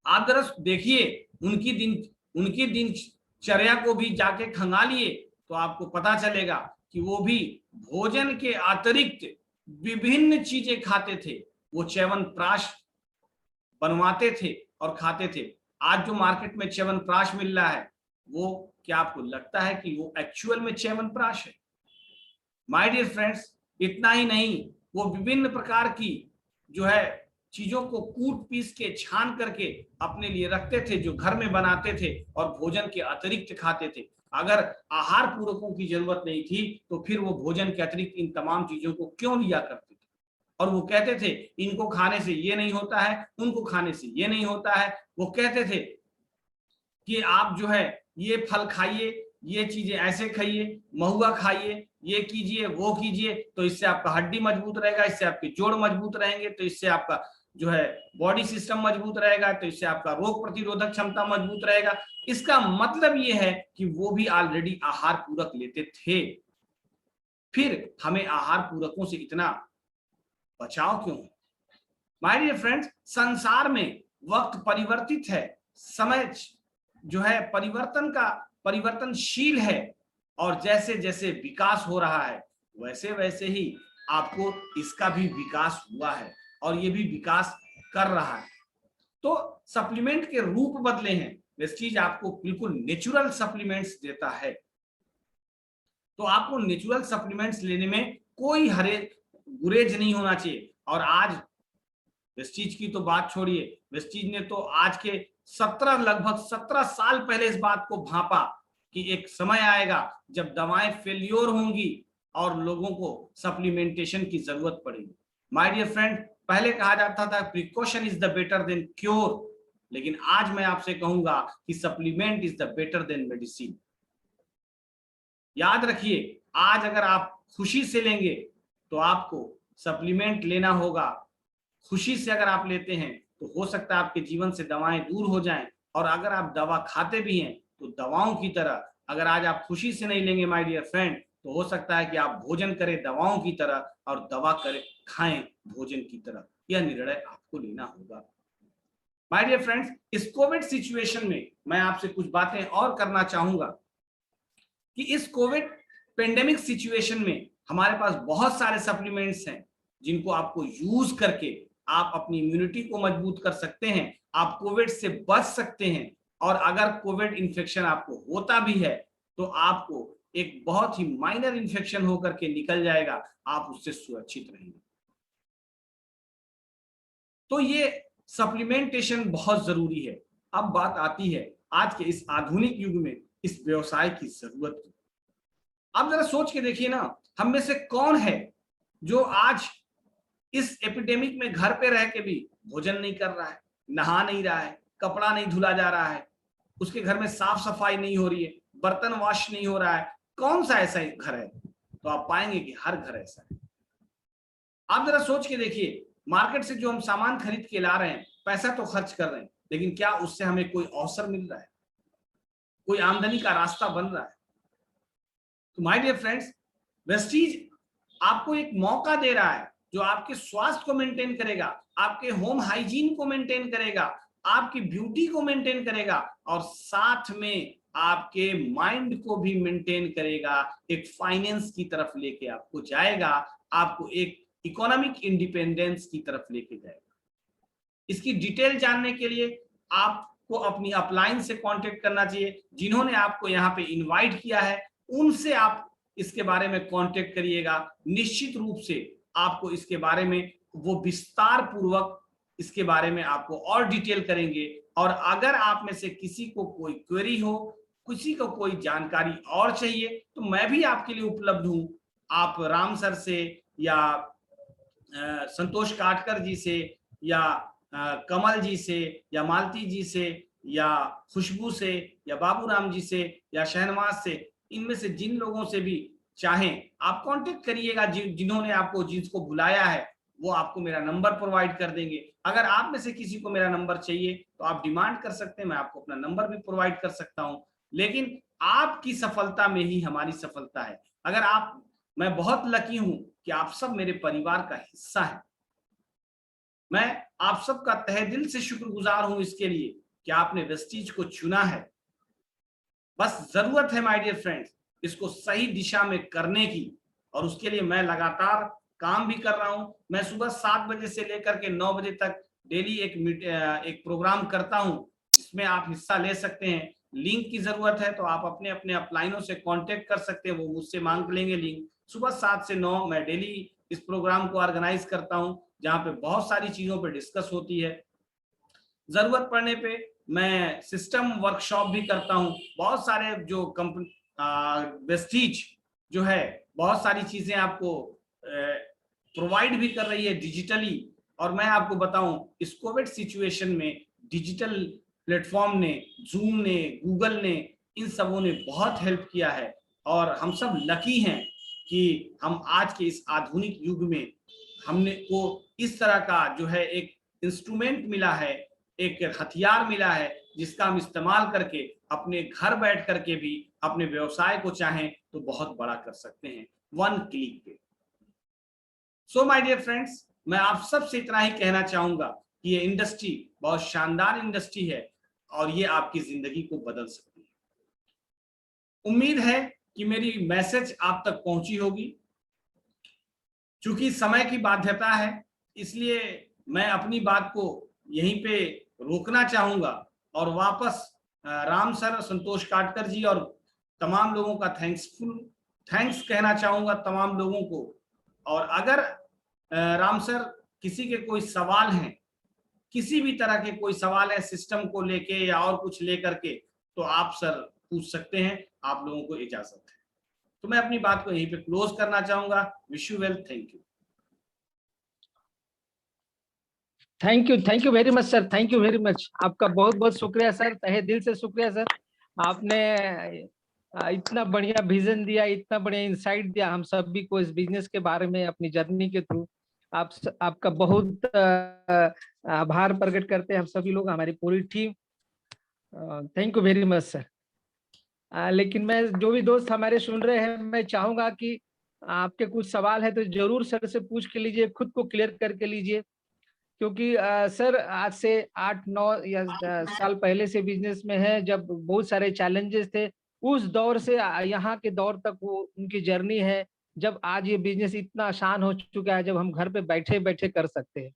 आप जरा देखिए, उनकी दिनचर्या को भी जाके खंगालिए तो आपको पता चलेगा कि वो भी भोजन के अतिरिक्त विभिन्न चीजें खाते थे। वो च्यवनप्राश बनवाते थे और खाते थे। आज जो मार्केट में च्यवनप्राश मिल रहा है, वो क्या आपको लगता है कि वो एक्चुअल में च्यवनप्राश है? माय डियर फ्रेंड्स, इतना ही नहीं, वो विभिन्न प्रकार की जो है चीजों को कूट पीस के छान करके अपने लिए रखते थे, जो घर में बनाते थे और भोजन के अतिरिक्त खाते थे। अगर आहार पूरकों की जरूरत नहीं थी तो फिर वो भोजन के अतिरिक्त इन तमाम चीजों को क्यों लिया करते थे? और वो कहते थे इनको खाने से ये नहीं होता है, उनको खाने से ये नहीं होता है। वो कहते थे कि आप जो है ये फल खाइए, ये चीजें ऐसे खाइए, महुआ खाइए, ये कीजिए, वो कीजिए, तो इससे आपका हड्डी मजबूत रहेगा, इससे आपके जोड़ मजबूत रहेंगे, तो इससे आपका जो है बॉडी सिस्टम मजबूत रहेगा, तो इससे आपका रोग प्रतिरोधक क्षमता मजबूत रहेगा। इसका मतलब ये है कि वो भी ऑलरेडी आहार पूरक लेते थे। फिर हमें आहार पूरकों से इतना बचाव क्यों है? माय डियर फ्रेंड्स, संसार में वक्त परिवर्तित है, समय जो है परिवर्तनशील है और जैसे जैसे विकास हो रहा है वैसे वैसे ही आपको इसका भी विकास हुआ है और ये भी विकास कर रहा है। तो सप्लीमेंट के रूप बदले हैं, वेस्टीज आपको बिल्कुल नेचुरल सप्लीमेंट्स देता है। तो आपको नेचुरल सप्लीमेंट्स लेने में कोई गुरेज नहीं होना चाहिए। और आज वेस्टीज की तो बात छोड़िए, वेस्टीज ने तो आज के लगभग 17 साल पहले इस बात को भांपा कि एक समय आएगा जब दवाएं फेल्योर होंगी और लोगों को सप्लीमेंटेशन की जरूरत पड़ेगी। माय डियर फ्रेंड, पहले कहा जाता था precaution is the better than cure, लेकिन आज मैं आपसे कहूंगा कि supplement is the better than medicine. याद रखिए, आज अगर आप खुशी से लेंगे तो आपको सप्लीमेंट लेना होगा। खुशी से अगर आप लेते हैं तो हो सकता है आपके जीवन से दवाएं दूर हो जाएं, और अगर आप दवा खाते भी हैं तो दवाओं की तरह। अगर आज आप खुशी से नहीं लेंगे माय डियर फ्रेंड, तो हो सकता है कि आप भोजन करें दवाओं की तरह और दवा करें खाएं भोजन की तरह। यह निर्णय आपको लेना होगा। माय डियर फ्रेंड्स, इस कोविड सिचुएशन में मैं आपसे कुछ बातें और करना चाहूंगा कि इस कोविड पेंडेमिक सिचुएशन में हमारे पास बहुत सारे सप्लीमेंट्स हैं जिनको आपको यूज करके आप अपनी इम्यूनिटी को मजबूत कर सकते हैं, आप कोविड से बच सकते हैं, और अगर कोविड इन्फेक्शन आपको होता भी है तो आपको एक बहुत ही माइनर इन्फेक्शन होकर के निकल जाएगा, आप उससे सुरक्षित रहेंगे। तो ये सप्लीमेंटेशन बहुत जरूरी है। अब बात आती है आज के इस आधुनिक युग में इस व्यवसाय की जरूरत की। आप जरा सोच के देखिए ना, हम में से कौन है जो आज इस एपिडेमिक में घर पे रह के भी भोजन नहीं कर रहा है, नहा नहीं रहा है, कपड़ा नहीं धुला जा रहा है, उसके घर में साफ सफाई नहीं हो रही है, बर्तन वॉश नहीं हो रहा है? कौन सा ऐसा घर है? तो आप पाएंगे कि हर घर ऐसा है। आप जरा सोच के देखिए, मार्केट से जो हम सामान खरीद के ला रहे हैं, पैसा तो खर्च कर रहे हैं, लेकिन क्या उससे हमें कोई अवसर मिल रहा है, कोई आमदनी का रास्ता बन रहा है? तो माय डियर फ्रेंड्स, वेस्टीज आपको एक मौका दे रहा है जो आपके स्वास्थ्य को मेंटेन करेगा, आपके होम हाइजीन को मेंटेन करेगा, आपकी ब्यूटी को मेंटेन करेगा, और साथ में आपके माइंड को भी मेंटेन करेगा, एक फाइनेंस की तरफ लेके आपको जाएगा, आपको एक इकोनॉमिक इंडिपेंडेंस की तरफ लेके जाएगा। इसकी डिटेल जानने के लिए आपको अपनी अपलाइन से कांटेक्ट करना चाहिए। जिन्होंने आपको यहाँ पे इनवाइट किया है उनसे आप इसके बारे में कांटेक्ट करिएगा। निश्चित रूप से आपको इसके बारे में वो विस्तार पूर्वक इसके बारे में आपको और डिटेल करेंगे। और अगर आप में से किसी को कोई क्वेरी हो, किसी को कोई जानकारी और चाहिए, तो मैं भी आपके लिए उपलब्ध हूं। आप राम सर से या संतोष काटकर जी से या कमल जी से या मालती जी से या खुशबू से या बाबूराम जी से या शहनवाज से, इनमें से जिन लोगों से भी चाहें आप कांटेक्ट करिएगा। जिन्होंने आपको, जिसको बुलाया है वो आपको मेरा नंबर प्रोवाइड कर देंगे। अगर आप में से किसी को मेरा नंबर चाहिए तो आप डिमांड कर सकते हैं, मैं आपको अपना नंबर भी प्रोवाइड कर सकता हूं। लेकिन आपकी सफलता में ही हमारी सफलता है। अगर आप, मैं बहुत लकी हूं कि आप सब मेरे परिवार का हिस्सा है। मैं आप सबका तहे दिल से शुक्रगुजार हूं इसके लिए कि आपने वेस्टीज को चुना है। बस जरूरत है माय डियर फ्रेंड्स इसको सही दिशा में करने की, और उसके लिए मैं लगातार काम भी कर रहा हूं। मैं सुबह 7 बजे से लेकर के 9 बजे तक डेली एक प्रोग्राम करता हूं जिसमें आप हिस्सा ले सकते हैं। लिंक की जरूरत है तो आप अपने अपने अपलाइनों से कांटेक्ट कर सकते हैं, वो मुझसे मांग लेंगे लिंक। सुबह 7 से 9 मैं डेली इस प्रोग्राम को ऑर्गेनाइज करता हूं जहां पे बहुत सारी चीजों पे डिस्कस होती है। जरूरत पड़ने पे मैं सिस्टम वर्कशॉप भी करता हूं। बहुत सारे जो कंपनी वेस्टीज जो है बहुत सारी चीजें आपको प्रोवाइड भी कर रही है डिजिटली। और मैं आपको बताऊं, इस कोविड सिचुएशन में डिजिटल प्लेटफॉर्म ने, जूम ने, गूगल ने, इन सबों ने बहुत हेल्प किया है। और हम सब लकी हैं कि हम आज के इस आधुनिक युग में हमने को इस तरह का जो है एक इंस्ट्रूमेंट मिला है, एक हथियार मिला है जिसका हम इस्तेमाल करके अपने घर बैठ करके भी अपने व्यवसाय को चाहें तो बहुत बड़ा कर सकते हैं, 1 क्लिक पे। सो माय डियर फ्रेंड्स, मैं आप सबसे इतना ही कहना चाहूंगा कि ये इंडस्ट्री बहुत शानदार इंडस्ट्री है और ये आपकी जिंदगी को बदल सकती है। उम्मीद है कि मेरी मैसेज आप तक पहुंची होगी। चूंकि समय की बाध्यता है इसलिए मैं अपनी बात को यहीं पे रोकना चाहूंगा और वापस राम सर, संतोष काटकर जी और तमाम लोगों का थैंक्स कहना चाहूंगा तमाम लोगों को। और अगर राम सर किसी के कोई सवाल हैं, किसी भी तरह के कोई सवाल है सिस्टम को लेके या और कुछ लेकर के, तो आप सर पूछ सकते हैं। आप लोगों को इजाजत है। तो मैं अपनी बात को यहीं पे क्लोज करना चाहूंगा। Wish you well, thank you.
Thank you very much sir, thank you very much. आपका बहुत बहुत शुक्रिया सर, तहे दिल से शुक्रिया सर। आपने इतना बढ़िया विजन दिया, इतना बढ़िया इंसाइट दिया हम सभी को इस बिजनेस के बारे में अपनी जर्नी के थ्रू। आपका बहुत आभार प्रकट करते हैं हम सभी लोग, हमारी पूरी team. Thank you very much sir. लेकिन मैं, जो भी दोस्त हमारे सुन रहे हैं, मैं चाहूंगा कि आपके कुछ सवाल है तो जरूर सर से पूछ के लीजिए, खुद को क्लियर करके लीजिए। क्योंकि सर आज से 8-9 या 10 साल पहले से बिजनेस में है, जब बहुत सारे चैलेंजेस थे, उस दौर से यहाँ के दौर तक वो उनकी जर्नी है, जब आज ये बिजनेस इतना आसान हो चुका है, जब हम घर पे बैठे बैठे कर सकते हैं,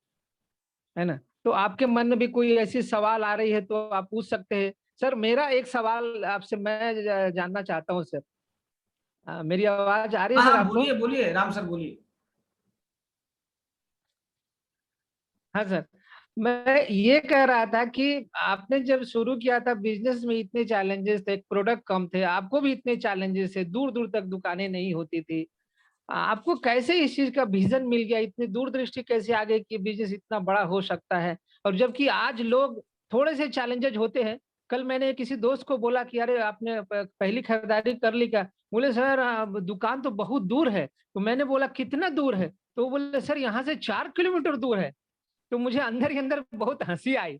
है ना। तो आपके मन में भी कोई ऐसी सवाल आ रही है तो आप पूछ सकते हैं। सर मेरा एक सवाल आपसे मैं जानना चाहता हूँ सर। मेरी आवाज आ रही है
हाँ
सर
हाँ,
आपको?
बोलिए बोलिए राम सर बोलिए।
हाँ सर, मैं ये कह रहा था कि आपने जब शुरू किया था बिजनेस में, इतने चैलेंजेस थे, प्रोडक्ट कम थे, आपको भी इतने चैलेंजेस थे, दूर दूर तक दुकानें नहीं होती थी। आपको कैसे इस चीज का विजन मिल गया, इतनी दूरदृष्टि कैसे आ गई कि बिजनेस इतना बड़ा हो सकता है? और जबकि आज लोग, थोड़े से चैलेंजेस होते हैं। कल मैंने किसी दोस्त को बोला कि अरे आपने पहली खरीदारी कर ली क्या? बोले सर दुकान तो बहुत दूर है। तो मैंने बोला कितना दूर है? तो वो बोले सर यहाँ से 4 किलोमीटर दूर है। तो मुझे अंदर ही अंदर बहुत हंसी आई।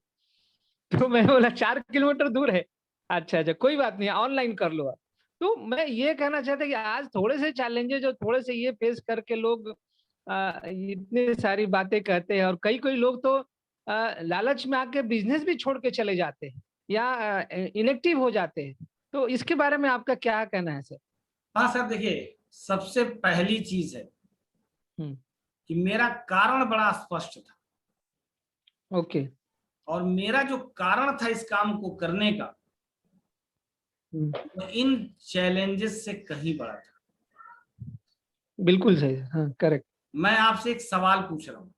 तो मैं बोला 4 किलोमीटर दूर है? अच्छा अच्छा, कोई बात नहीं, ऑनलाइन कर लो आप। तो मैं ये कहना चाहता कि आज थोड़े से चैलेंजेस और थोड़े से ये फेस करके लोग इतने सारी बातें कहते हैं, और कई कई लोग तो लालच में आके बिजनेस भी छोड़ के चले जाते हैं, या इनएक्टिव हो जाते हैं। तो इसके बारे में आपका क्या कहना है सर?
हाँ सर, देखिए सबसे पहली चीज है
हम्म।
कि मेरा कारण बड़ा स्पष्ट था,
ओके।
और मेरा जो कारण था इस काम को करने का, वो इन चैलेंजेस से कहीं बड़ा था।
बिल्कुल सही, हाँ करेक्ट।
मैं आपसे एक सवाल पूछ रहा हूं,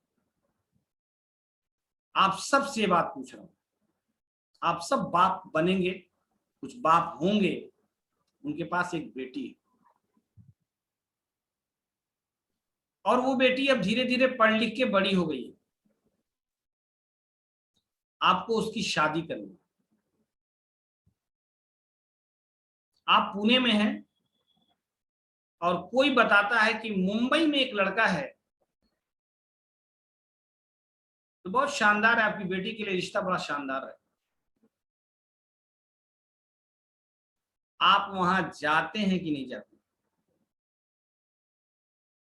आप सबसे ये बात पूछ रहा हूं, आप सब बाप बनेंगे, कुछ बाप होंगे, उनके पास एक बेटी है, और वो बेटी अब धीरे धीरे पढ़ लिख के बड़ी हो गई है, आपको उसकी शादी करनी है। आप पुणे में हैं और कोई बताता है कि मुंबई में एक लड़का है, तो बहुत शानदार है, आपकी बेटी के लिए रिश्ता बड़ा शानदार है। आप वहां जाते हैं कि नहीं जाते?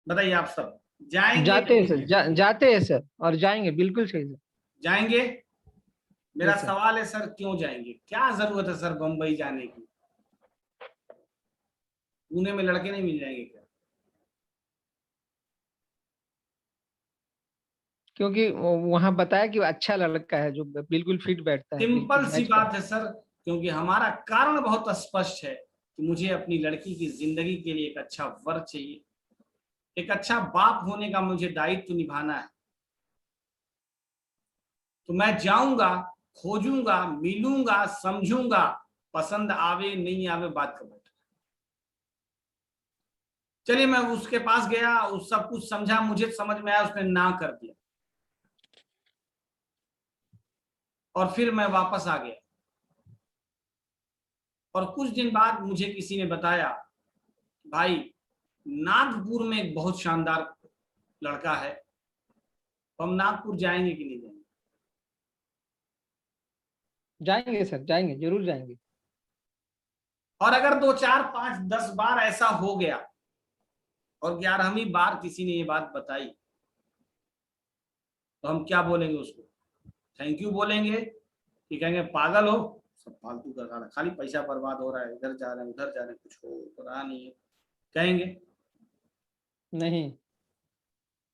बताइए, आप सब जाएंगे कि
जाते हैं
नहीं
सर,
जाएंगे?
जाते हैं सर, और जाएंगे, बिल्कुल सही सर।
जाएंगे। मेरा
यस सर।
सवाल है सर, क्यों जाएंगे? क्या जरूरत है सर बंबई जाने की? पुणे में लड़के नहीं मिल जाएंगे क्या?
क्योंकि वहां बताया कि वो अच्छा लड़का है, जो बिल्कुल फिट बैठता है, बिल्कुल
सिंपल सी
मैच
बात
करता
है सर, क्योंकि हमारा कारण बहुत स्पष्ट है कि मुझे अपनी लड़की की जिंदगी के लिए एक अच्छा वर चाहिए, एक अच्छा बाप होने का मुझे दायित्व निभाना है। तो मैं जाऊंगा, खोजूंगा, मिलूंगा, समझूंगा, पसंद आवे नहीं आवे बात का बैठ। चलिए, मैं उसके पास गया, उस सब कुछ समझा, मुझे समझ में आया, उसने ना कर दिया, और फिर मैं वापस आ गया। और कुछ दिन बाद मुझे किसी ने बताया, भाई नागपुर में एक बहुत शानदार लड़का है, तो हम नागपुर जाएंगे कि नहीं जाएंगे?
है। जाएंगे सर, जाएंगे, जरूर जाएंगे।
और अगर 2 4 5 10 बार ऐसा हो गया और 11वीं बार किसी ने ये बात बताई, तो हम क्या बोलेंगे उसको? थैंक यू बोलेंगे कि कहेंगे पागल हो, सब फालतू का खाना, खाली पैसा बर्बाद हो रहा है, इधर जा रहे हैं उधर जा रहे हैं, कुछ हो रहा नहीं है, कहेंगे?
नहीं।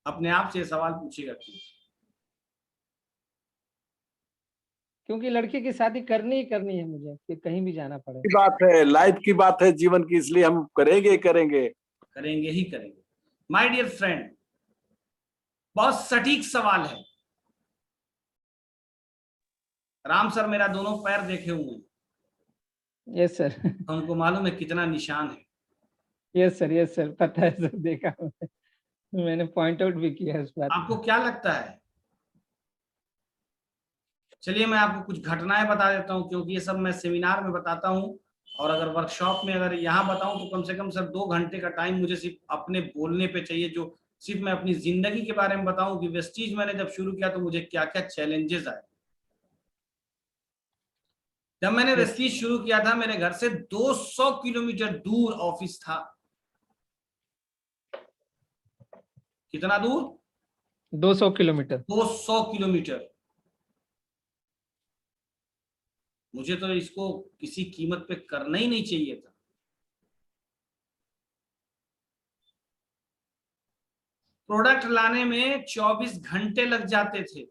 अपने आप से सवाल पूछेगा क्यों?
क्योंकि लड़के की शादी करनी ही करनी है मुझे, कि कहीं भी जाना पड़े।
की बात है, लाइफ की बात है, जीवन की, इसलिए हम करेंगे ही करेंगे।
करेंगे ही करेंगे। माय डियर फ्रेंड, बहुत सटीक सवाल है। राम सर मेरा दोनों पैर देखे हुए हैं,
यस सर।
हमको मालूम है कितना निशान है।
यस सर, यस सर, पता है सर, देखा मैंने पॉइंट आउट भी किया है इस बात
आपको
को।
क्या लगता है चलिए मैं आपको कुछ घटनाएं बता देता हूं, क्योंकि ये सब मैं सेमिनार में बताता हूं, और अगर वर्कशॉप में अगर यहाँ बताऊं तो कम से कम सर 2 घंटे का टाइम मुझे सिर्फ अपने बोलने पे चाहिए, जो सिर्फ मैं अपनी जिंदगी के बारे में बताऊं कि वेस्टीज मैंने जब शुरू किया तो मुझे क्या क्या चैलेंजेस आए। जब मैंने वेस्टीज शुरू किया था, मेरे घर से 200 किलोमीटर दूर ऑफिस था। कितना दूर?
200 किलोमीटर।
200 किलोमीटर। मुझे तो इसको किसी कीमत पे करना ही नहीं चाहिए था। प्रोडक्ट लाने में 24 घंटे लग जाते थे,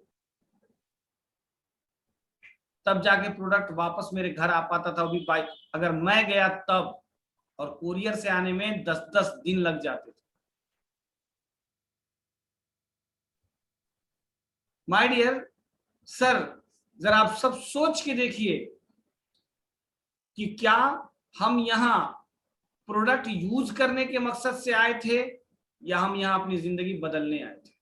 तब जाके प्रोडक्ट वापस मेरे घर आ पाता था। अभी बाइक अगर मैं गया तब, और कुरियर से आने में 10-10 दिन लग जाते थे। माय डियर सर, जरा आप सब सोच के देखिए कि क्या हम यहाँ प्रोडक्ट यूज करने के मकसद से आए थे, या हम यहाँ अपनी जिंदगी बदलने आए थे।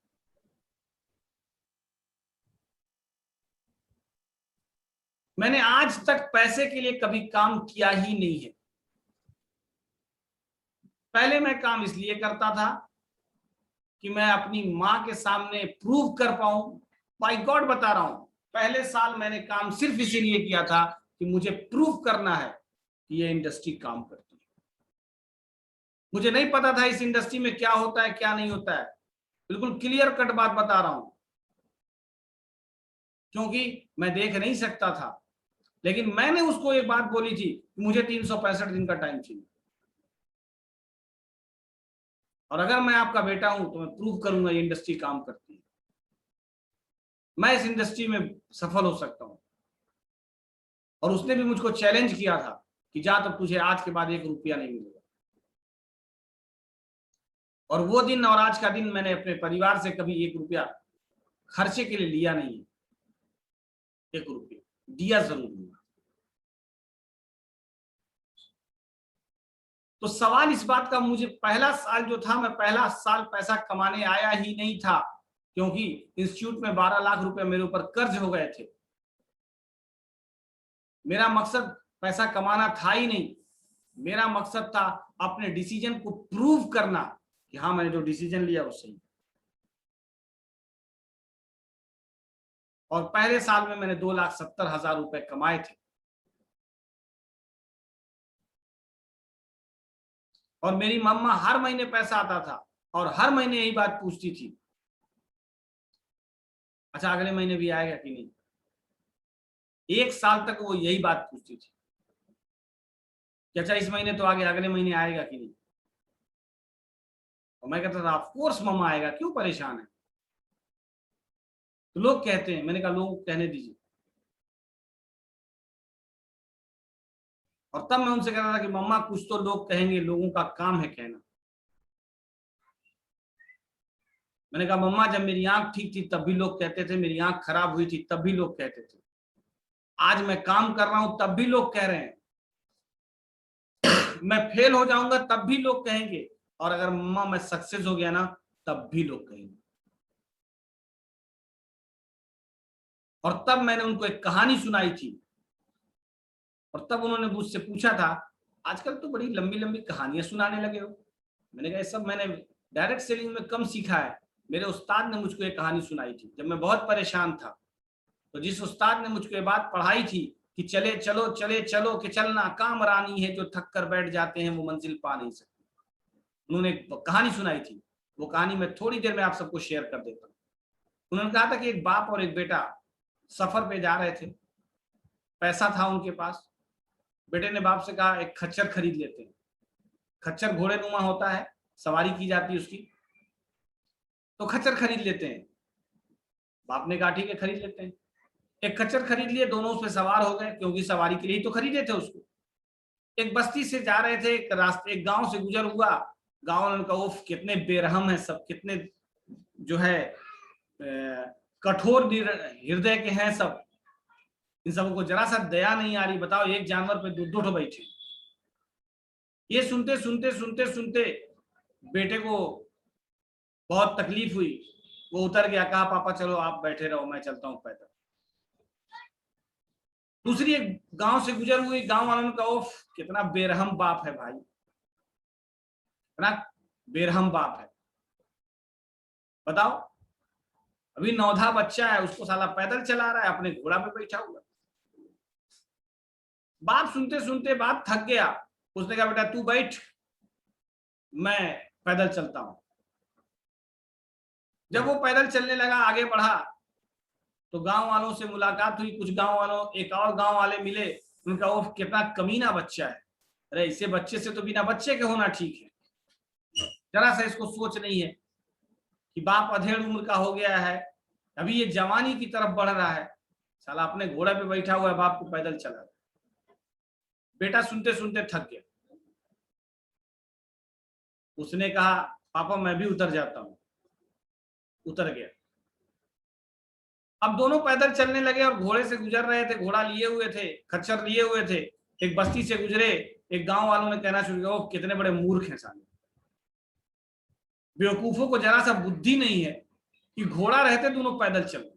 मैंने आज तक पैसे के लिए कभी काम किया ही नहीं है। पहले मैं काम इसलिए करता था कि मैं अपनी मां के सामने प्रूव कर पाऊं। बाय गॉड बता रहा हूं, पहले साल मैंने काम सिर्फ इसीलिए किया था कि मुझे प्रूव करना है कि ये इंडस्ट्री काम करती है। मुझे नहीं पता था इस इंडस्ट्री में क्या होता है क्या नहीं होता है, बिल्कुल क्लियर कट बात बता रहा हूं, क्योंकि मैं देख नहीं सकता था। लेकिन मैंने उसको एक बात बोली थी कि मुझे 365 दिन का टाइम चाहिए, और अगर मैं आपका बेटा हूं तो मैं प्रूव करूंगा ये इंडस्ट्री काम करती है, मैं इस इंडस्ट्री में सफल हो सकता हूं। और उसने भी मुझको चैलेंज किया था कि जा, तो तुझे आज के बाद 1 रुपया नहीं मिलेगा। और वो दिन और आज का दिन मैंने अपने परिवार से कभी 1 रुपया खर्चे के लिए लिया नहीं है। 1 रुपया दिया जरूर दूंगा। तो सवाल इस बात का, मुझे पहला साल जो था, मैं पहला साल पैसा कमाने आया ही नहीं था, क्योंकि इंस्टीट्यूट में 12 लाख रुपए मेरे ऊपर कर्ज हो गए थे। मेरा मकसद पैसा कमाना था ही नहीं, मेरा मकसद था अपने डिसीजन को प्रूव करना कि हाँ मैंने जो डिसीजन लिया वो सही। और पहले साल में मैंने 2,70,000 रुपए कमाए थे। और मेरी मम्मा हर महीने पैसा आता था और हर महीने यही बात पूछती थी, अच्छा अगले महीने भी आएगा कि नहीं। 1 साल तक वो यही बात पूछती थी कि अच्छा इस महीने तो आगे, अगले महीने आएगा कि नहीं। और मैं कहता था ऑफ कोर्स मम्मा आएगा, क्यों परेशान है। तो लोग कहते हैं, मैंने कहा लोग कहने दीजिए। और तब मैं उनसे कहता था कि मम्मा कुछ तो लोग कहेंगे, लोगों का काम है कहना। मैंने कहा मम्मा जब मेरी आंख ठीक थी तब भी लोग कहते थे, मेरी आंख खराब हुई थी तब भी लोग कहते थे, आज मैं काम कर रहा हूं तब भी लोग कह रहे हैं, मैं फेल हो जाऊंगा तब भी लोग कहेंगे, और अगर मम्मा मैं सक्सेस हो गया ना तब भी लोग कहेंगे। और तब मैंने उनको एक कहानी सुनाई थी, और तब उन्होंने मुझसे पूछा था आजकल तो बड़ी लंबी लंबी कहानियां सुनाने लगे हो। मैंने कहा सब मैंने डायरेक्ट सेलिंग में कम सीखा है, मेरे उस्ताद ने मुझको एक कहानी सुनाई थी जब मैं बहुत परेशान था। तो जिस उस्ताद ने मुझको ये बात पढ़ाई थी कि चले चलो चले चलो कि चलना काम रानी है, जो थक कर बैठ जाते हैं वो मंजिल पा नहीं सकते। उन्होंने एक कहानी सुनाई थी, वो कहानी मैं थोड़ी देर में आप सबको शेयर कर देता हूँ। उन्होंने कहा था कि एक बाप और एक बेटा सफर पे जा रहे थे, पैसा था उनके पास। बेटे ने बाप से कहा एक खच्चर खरीद लेते हैं। खच्चर घोड़े नुमा होता है, सवारी की जाती है उसकी, तो खच्चर खरीद लेते हैं। बाप ने कहा ठीक है खरीद लेते हैं। एक खच्चर खरीद लिए, दोनों उस पर सवार हो गए, क्योंकि सवारी के लिए तो खरीदे थे उसको। एक बस्ती से जा रहे थे, एक रास्ते एक गांव से गुजर हुआ। गांव वालों का उफ कितने बेरहम है सब, कितने जो है कठोर हृदय के हैं सब, इन सबको जरा सा दया नहीं आ रही। बताओ एक जानवर पे 2-2 बैठे। ये सुनते सुनते सुनते सुनते बेटे को बहुत तकलीफ हुई, वो उतर गया, कहा पापा चलो आप बैठे रहो मैं चलता हूँ पैदल। दूसरी एक गांव से गुजर हुई, गांव वालों ने कहा ओफ कितना बेरहम बाप है भाई, कितना बेरहम बाप है। बताओ, अभी नौधा बच्चा है, उसको साला पैदल चला रहा है, अपने घोड़ा पे बैठा हुआ। बाप सुनते सुनते बाप थक गया, उसने कहा बेटा तू बैठ, मैं पैदल चलता हूं। जब वो पैदल चलने लगा, आगे बढ़ा, तो गांव वालों से मुलाकात हुई। कुछ गांव वालों, एक और गांव वाले मिले, उनका वो कितना कमीना बच्चा है, अरे इसे बच्चे से तो बिना बच्चे के होना ठीक है। जरा सा इसको सोच नहीं है कि बाप अधेड़ उम्र का हो गया है, अभी ये जवानी की तरफ बढ़ रहा है, साला अपने घोड़े पे बैठा हुआ है, बाप को पैदल चला। बेटा सुनते सुनते थक गया, उसने कहा पापा मैं भी उतर जाता हूं। उतर गया। अब दोनों पैदल चलने लगे और घोड़े से गुजर रहे थे, घोड़ा लिए हुए थे, खच्चर लिए हुए थे। एक बस्ती से गुजरे, एक गांव वालों ने कहना शुरू किया, ओ कितने बड़े मूर्ख हैं साले, बेवकूफों को जरा सा बुद्धि नहीं है कि घोड़ा रहते दोनों पैदल चलो।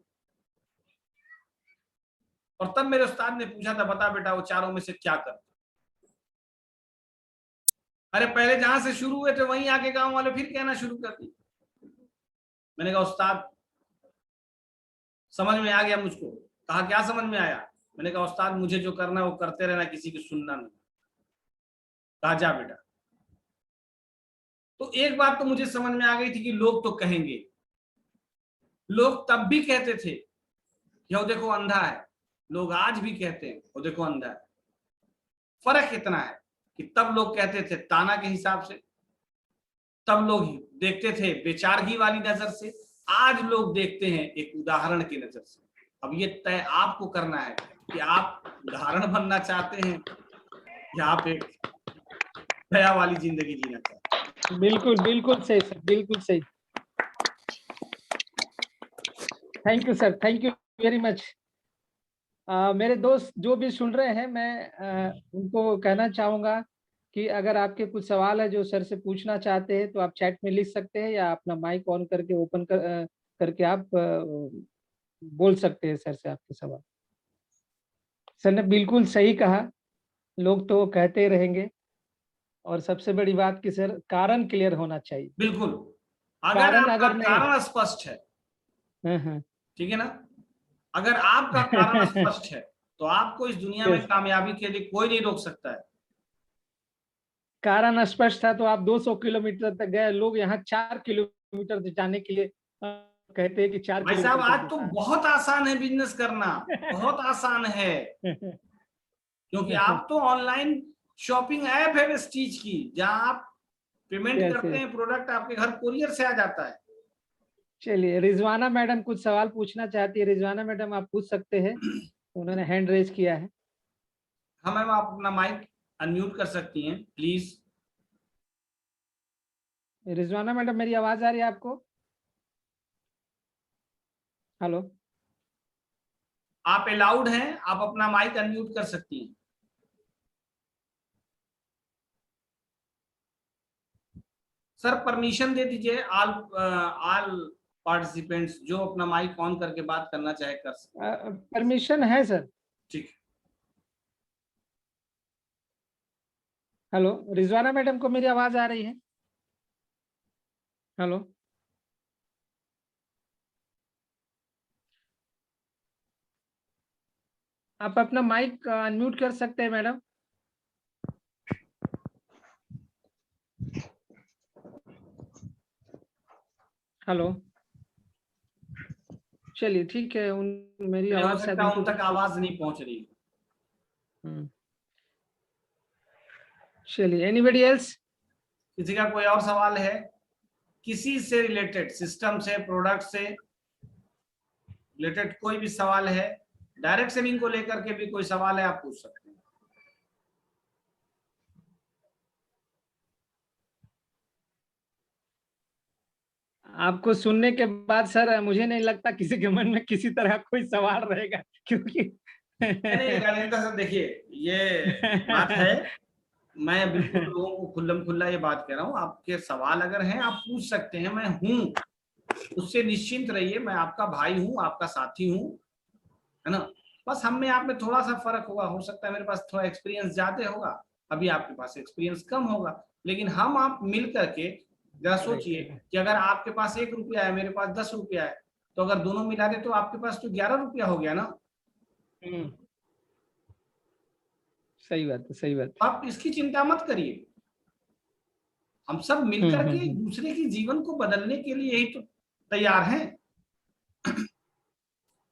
और तब मेरे उस्ताद ने पूछा था, बता बेटा वो चारों में से क्या करते? अरे पहले जहां से शुरू हुए थे वहीं आके गांव वाले फिर कहना शुरू कर दी। मैंने कहा उस्ताद समझ में आ गया मुझको। कहा क्या समझ में आया? मैंने कहा उस्ताद मुझे जो करना है वो करते रहना, किसी की सुनना नहीं। कहा जा बेटा। तो एक बात तो मुझे समझ में आ गई थी कि लोग तो कहेंगे, लोग तब भी कहते थे कि वो देखो अंधा है, लोग आज भी कहते हैं वो देखो अंधा है। फर्क इतना है कि तब लोग कहते थे ताना के हिसाब से, तब लोग देखते थे बेचारगी वाली नजर से, आज लोग देखते हैं एक उदाहरण की नजर से। अब ये तय आपको करना है कि आप उदाहरण बनना चाहते हैं या आप एक दया वाली जिंदगी जीना चाहते हैं।
बिल्कुल बिल्कुल सही सर, बिल्कुल सही। Thank you sir, thank you very much. मेरे दोस्त जो भी सुन रहे हैं, मैं उनको कहना चाहूंगा कि अगर आपके कुछ सवाल है जो सर से पूछना चाहते हैं तो आप चैट में लिख सकते हैं, या अपना माइक ऑन करके ओपन करके आप बोल सकते हैं सर से आपके सवाल। सर ने बिल्कुल सही कहा, लोग तो कहते रहेंगे, और सबसे बड़ी बात कि सर कारण क्लियर होना चाहिए।
बिल्कुल, अगर
कारण
आपका
अगर नहीं,
कारण स्पष्ट है,
हाँ,
ठीक है ना, अगर आपका कारण स्पष्ट है तो आपको इस दुनिया में
Yes.
कामयाबी के लिए कोई नहीं रोक सकता है।
कारण स्पष्ट था तो आप 200 किलोमीटर तक गए, लोग यहाँ 4 किलोमीटर जाने के लिए कहते हैं कि 4
भाई साहब
किलोमीटर
आज तो बहुत आसान है बिजनेस करना, बहुत आसान है, क्योंकि आप तो ऑनलाइन शॉपिंग ऐप है वेस्टीज की, जहां आप पेमेंट करते हैं, प्रोडक्ट आपके घर कुरियर से आ जाता है।
चलिए, रिजवाना मैडम कुछ सवाल पूछना चाहती है। रिजवाना मैडम आप पूछ सकते हैं, उन्होंने हैंड रेज किया है।
हाँ मैम, आप अपना माइक अनम्यूट कर सकती हैं प्लीज।
रिजवाना मैडम मेरी आवाज आ रही है आपको? हेलो,
आप अलाउड हैं, आप अपना माइक अनम्यूट कर सकती हैं। सर परमिशन दे दीजिए, ऑल पार्टिसिपेंट्स जो अपना माइक ऑन करके बात करना चाहे कर सकते।
परमिशन है सर।
ठीक है।
हेलो, रिजवाना मैडम को मेरी आवाज आ रही है? हेलो, आप अपना माइक अनम्यूट कर सकते हैं मैडम। हेलो, चलिए ठीक है, मेरी
हो
आवाज शायद
सकता है उन
उनको
तक आवाज नहीं पहुंच रही।
चलिए, एनीबडी एल्स?
किसी का कोई और सवाल है किसी से रिलेटेड, सिस्टम से, प्रोडक्ट से रिलेटेड कोई भी सवाल है, डायरेक्ट सेलिंग को लेकर के भी कोई सवाल है, आप पूछ सकते हैं।
आपको सुनने के बाद सर मुझे नहीं लगता किसी के मन में किसी तरह कोई सवाल रहेगा, क्योंकि
नहीं ज्ञानेंद्र सर देखिए, ये बात है, मैं बिल्कुल लोगों को खुल्लम खुल्ला ये बात कह रहा हूँ, आपके सवाल अगर हैं आप पूछ सकते हैं, मैं हूँ, उससे निश्चिंत रहिए, मैं आपका भाई हूँ, आपका साथी हूँ, है ना। बस हम में आप में थोड़ा सा फर्क होगा, हो सकता है मेरे पास थोड़ा एक्सपीरियंस ज्यादा होगा, अभी आपके पास एक्सपीरियंस कम होगा, लेकिन हम आप मिल करके जरा सोचिए कि अगर आपके पास 1 रुपया है, मेरे पास 10 रुपया है, तो अगर दोनों मिला दे तो आपके पास तो 11 रुपया हो गया ना।
सही बात है, सही बात है।
आप इसकी चिंता मत करिए, हम सब मिलकर के एक दूसरे के जीवन को बदलने के लिए यही तो तैयार हैं।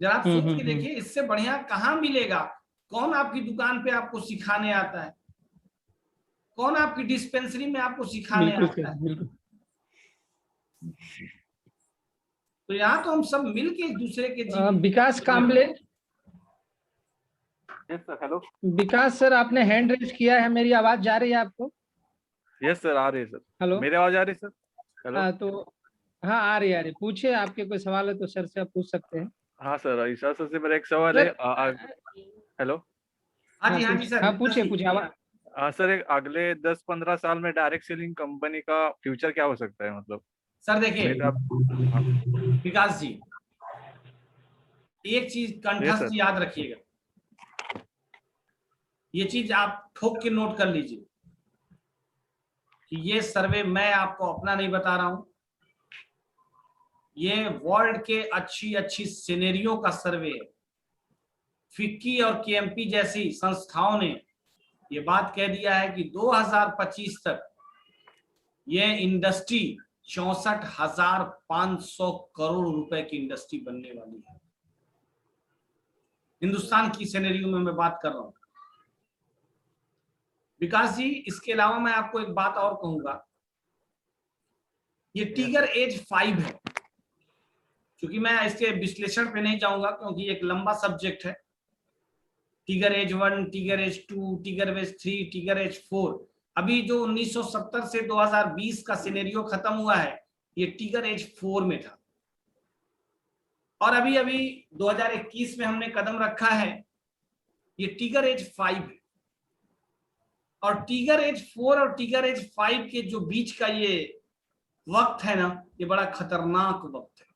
जरा आप सोच के देखिए, इससे बढ़िया कहाँ मिलेगा। कौन आपकी दुकान पे आपको सिखाने आता है, कौन आपकी डिस्पेंसरी में आपको सिखाने आता है।
बिल्कुल।
तो यहाँ तो हम सब मिलके एक दूसरे के जीवन।
Vikas Kamble.
Yes sir, hello.
Vikas sir, आपने हैंड रेज किया है, मेरी आवाज जा रही है आपको?
यस सर, आ रही है सर।
हेलो,
मेरी आवाज आ रही है सर? हेलो।
तो हाँ आ रही है। पूछिए, आपके कोई सवाल है तो सर से आप पूछ सकते हैं।
हाँ सर, ईशा सर से मेरा एक सवाल है। हेलो।
हाँ जी सर।
हाँ पूछिए आवाज।
हाँ सर, एक अगले 10-15 साल में डायरेक्ट सेलिंग कंपनी का फ्यूचर क्या हो सकता है? मतलब
सर देखिए विकास जी, एक चीज कंठस्थ याद रखिएगा, ये चीज आप ठोक के नोट कर लीजिए कि ये सर्वे मैं आपको अपना नहीं बता रहा हूं, ये वर्ल्ड के अच्छी अच्छी सिनेरियो का सर्वे है। फिक्की और केएमपी जैसी संस्थाओं ने ये बात कह दिया है कि 2025 तक ये इंडस्ट्री 64,500 करोड़ रुपए की इंडस्ट्री बनने वाली है। हिंदुस्तान की सिनेरियो में मैं बात कर रहा हूं। विकास जी, इसके अलावा मैं आपको एक बात और कहूंगा, ये टिगर एज 5 है। क्योंकि मैं इसके विश्लेषण पे नहीं जाऊंगा क्योंकि एक लंबा सब्जेक्ट है। टिगर एज 1, टिगर एज 2, टिगर एज 3, टिगर एज 4। अभी जो 1970 से 2020 का सिनेरियो खत्म हुआ है, ये टिगर एज 4 में था, और अभी 2021 में हमने कदम रखा है, ये टिगर एज 5 है। और टिगर एज 4 और टिगर एज 5 के जो बीच का ये वक्त है ना, ये बड़ा खतरनाक वक्त है।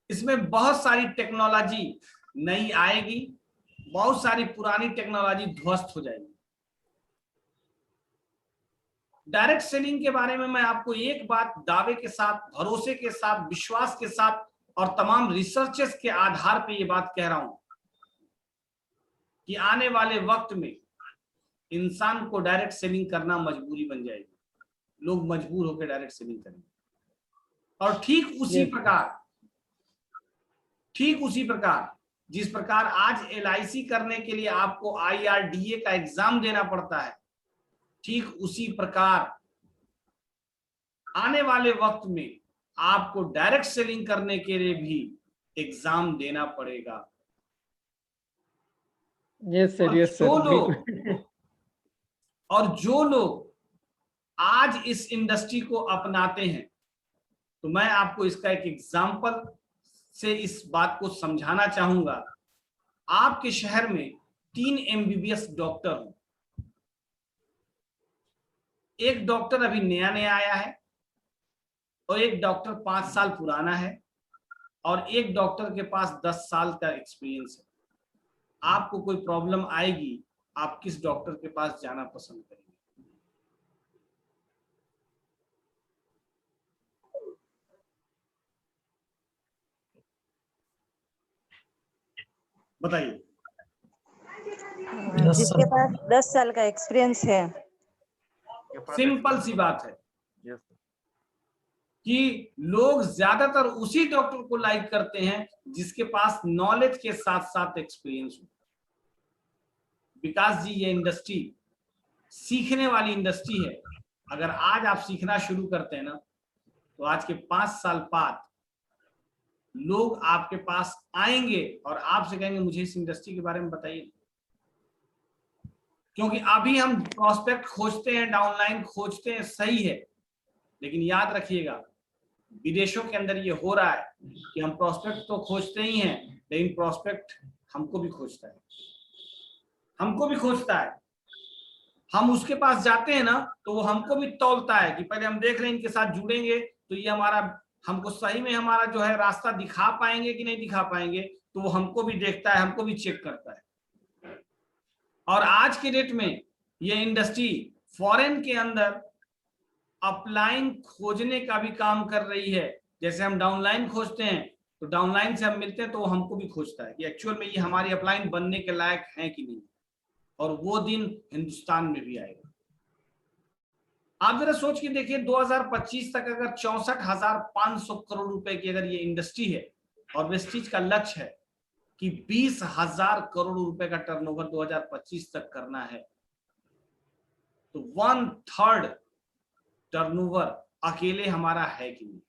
इसमें बहुत सारी टेक्नोलॉजी नई आएगी, बहुत सारी पुरानी टेक्नोलॉजी ध्वस्त हो जाएगी। डायरेक्ट सेलिंग के बारे में मैं आपको एक बात दावे के साथ, भरोसे के साथ, विश्वास के साथ और तमाम रिसर्चेस के आधार पे ये बात कह रहा हूं कि आने वाले वक्त में इंसान को डायरेक्ट सेलिंग करना मजबूरी बन जाएगी। लोग मजबूर होकर डायरेक्ट सेलिंग करेंगे। और ठीक उसी प्रकार जिस प्रकार आज LIC करने के लिए आपको IRDA का एग्जाम देना पड़ता है, ठीक उसी प्रकार आने वाले वक्त में आपको डायरेक्ट सेलिंग करने के लिए भी एग्जाम देना पड़ेगा।
Yes sir, yes sir.
और जो लोग आज इस इंडस्ट्री को अपनाते हैं, तो मैं आपको इसका एक एग्जाम्पल से इस बात को समझाना चाहूंगा। आपके शहर में 3 MBBS डॉक्टर हो, एक डॉक्टर अभी नया आया है, और एक डॉक्टर 5 साल पुराना है, और एक डॉक्टर के पास 10 साल का एक्सपीरियंस है। आपको कोई प्रॉब्लम आएगी, आप किस डॉक्टर के पास जाना पसंद करेंगे? बताइए।
जिसके पास 10 साल का एक्सपीरियंस है।
सिंपल सी बात है कि लोग ज्यादातर उसी डॉक्टर को लाइक करते हैं जिसके पास नॉलेज के साथ साथ एक्सपीरियंस हो। विकास जी, ये इंडस्ट्री सीखने वाली इंडस्ट्री है। अगर आज आप सीखना शुरू करते हैं ना, तो आज के 5 साल बाद लोग आपके पास आएंगे और आपसे कहेंगे मुझे इस इंडस्ट्री के बारे में बताइए। क्योंकि अभी हम प्रोस्पेक्ट खोजते हैं, डाउनलाइन खोजते हैं, सही है, लेकिन याद रखिएगा विदेशों के अंदर ये हो रहा है कि हम प्रोस्पेक्ट तो खोजते ही हैं, लेकिन प्रोस्पेक्ट हमको भी खोजता है। हम उसके पास जाते हैं ना, तो वो हमको भी तौलता है कि पहले हम देख रहे हैं इनके साथ जुड़ेंगे तो ये हमको सही में हमारा जो है रास्ता दिखा पाएंगे कि नहीं दिखा पाएंगे। तो वो हमको भी देखता है, हमको भी चेक करता है। और आज के डेट में ये इंडस्ट्री फॉरेन के अंदर अपलाइन खोजने का भी काम कर रही है। जैसे हम डाउनलाइन खोजते हैं तो डाउनलाइन से हम मिलते हैं तो वो हमको भी खोजता है कि एक्चुअल में ये हमारी अपलाइन बनने के लायक है कि नहीं, और वो दिन हिंदुस्तान में भी आएगा। आप जरा सोच के देखिए 2025 तक अगर 64,500 करोड़ रुपए की अगर ये इंडस्ट्री है और वेस्टीज का लक्ष्य है कि 20,000 करोड़ रुपए का टर्नओवर 2025 तक करना है, तो 1/3 टर्नओवर अकेले हमारा है कि नहीं,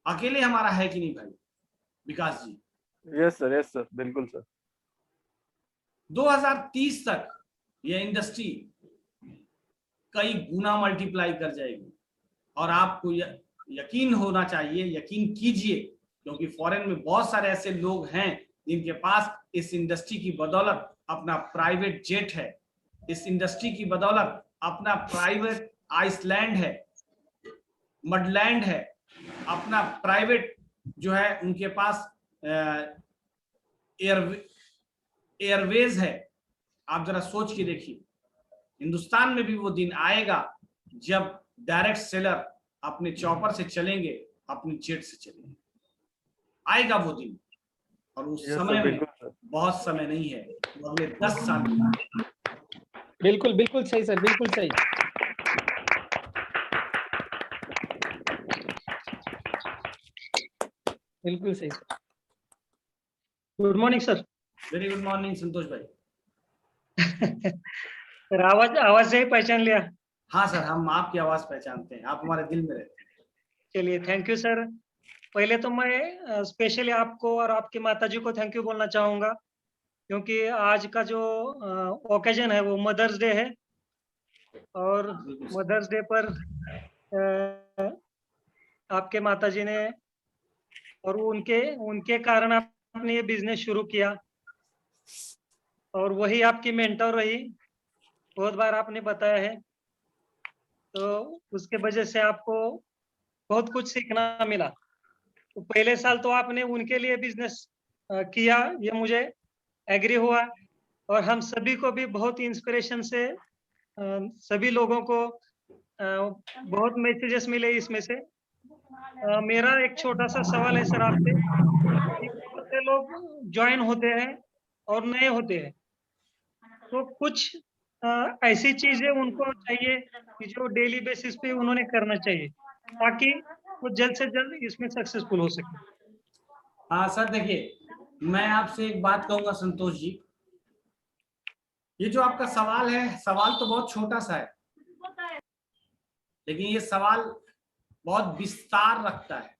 अकेले हमारा है कि नहीं भाई विकास जी?
यस सर, बिल्कुल सर।
2030 तक यह इंडस्ट्री कई गुना मल्टीप्लाई कर जाएगी। और आपको यकीन होना चाहिए, यकीन कीजिए, क्योंकि फॉरेन में बहुत सारे ऐसे लोग हैं जिनके पास इस इंडस्ट्री की बदौलत अपना प्राइवेट जेट है, इस इंडस्ट्री की बदौलत अपना प्राइवेट आइसलैंड है, मडलैंड है, अपना प्राइवेट जो है उनके पास एयरवेज है। आप जरा सोच के देखिए, हिंदुस्तान में भी वो दिन आएगा जब डायरेक्ट सेलर अपने चॉपर से चलेंगे, अपने जेट से चलेंगे, आएगा वो दिन। और उस समय में बहुत समय नहीं है, वो अगले 10 साल में।
बिल्कुल बिल्कुल सही सर, बिल्कुल सही। बिल्कुल सही।
Good morning sir.
Very good morning Santosh भाई।
सर आवाज से ही पहचान लिया?
हाँ सर, हम आपकी आवाज पहचानते हैं, आप हमारे दिल में रहते हैं।
चलिए, थैंक यू सर। पहले तो मैं स्पेशली आपको और आपकी माताजी को थैंक यू बोलना चाहूंगा, क्योंकि आज का जो ओकेजन है वो मदर्स डे है, और मदर्स डे पर आपके माताजी ने और उनके कारण आपने ये बिजनेस शुरू किया, और वही आपकी मेंटर रही, बहुत बार आपने बताया है। तो उसके वजह से आपको बहुत कुछ सीखना मिला। तो पहले साल तो आपने उनके लिए बिजनेस किया, ये मुझे एग्री हुआ, और हम सभी को भी बहुत इंस्पिरेशन से सभी लोगों को बहुत मैसेजेस मिले इसमें से। मेरा एक छोटा सा सवाल है सर आपसे, कि बहुत से लोग ज्वाइन होते हैं और नए होते हैं, तो कुछ ऐसी चीजें उनको चाहिए कि जो डेली बेसिस पे उन्होंने करना चाहिए, ताकि वो जल्द से जल्द इसमें सक्सेसफुल हो सके।
हाँ सर, देखिए मैं आपसे एक बात कहूंगा संतोष जी, ये जो आपका सवाल है, सवाल तो बहुत छोटा सा है, लेकिन ये सवाल बहुत विस्तार रखता है,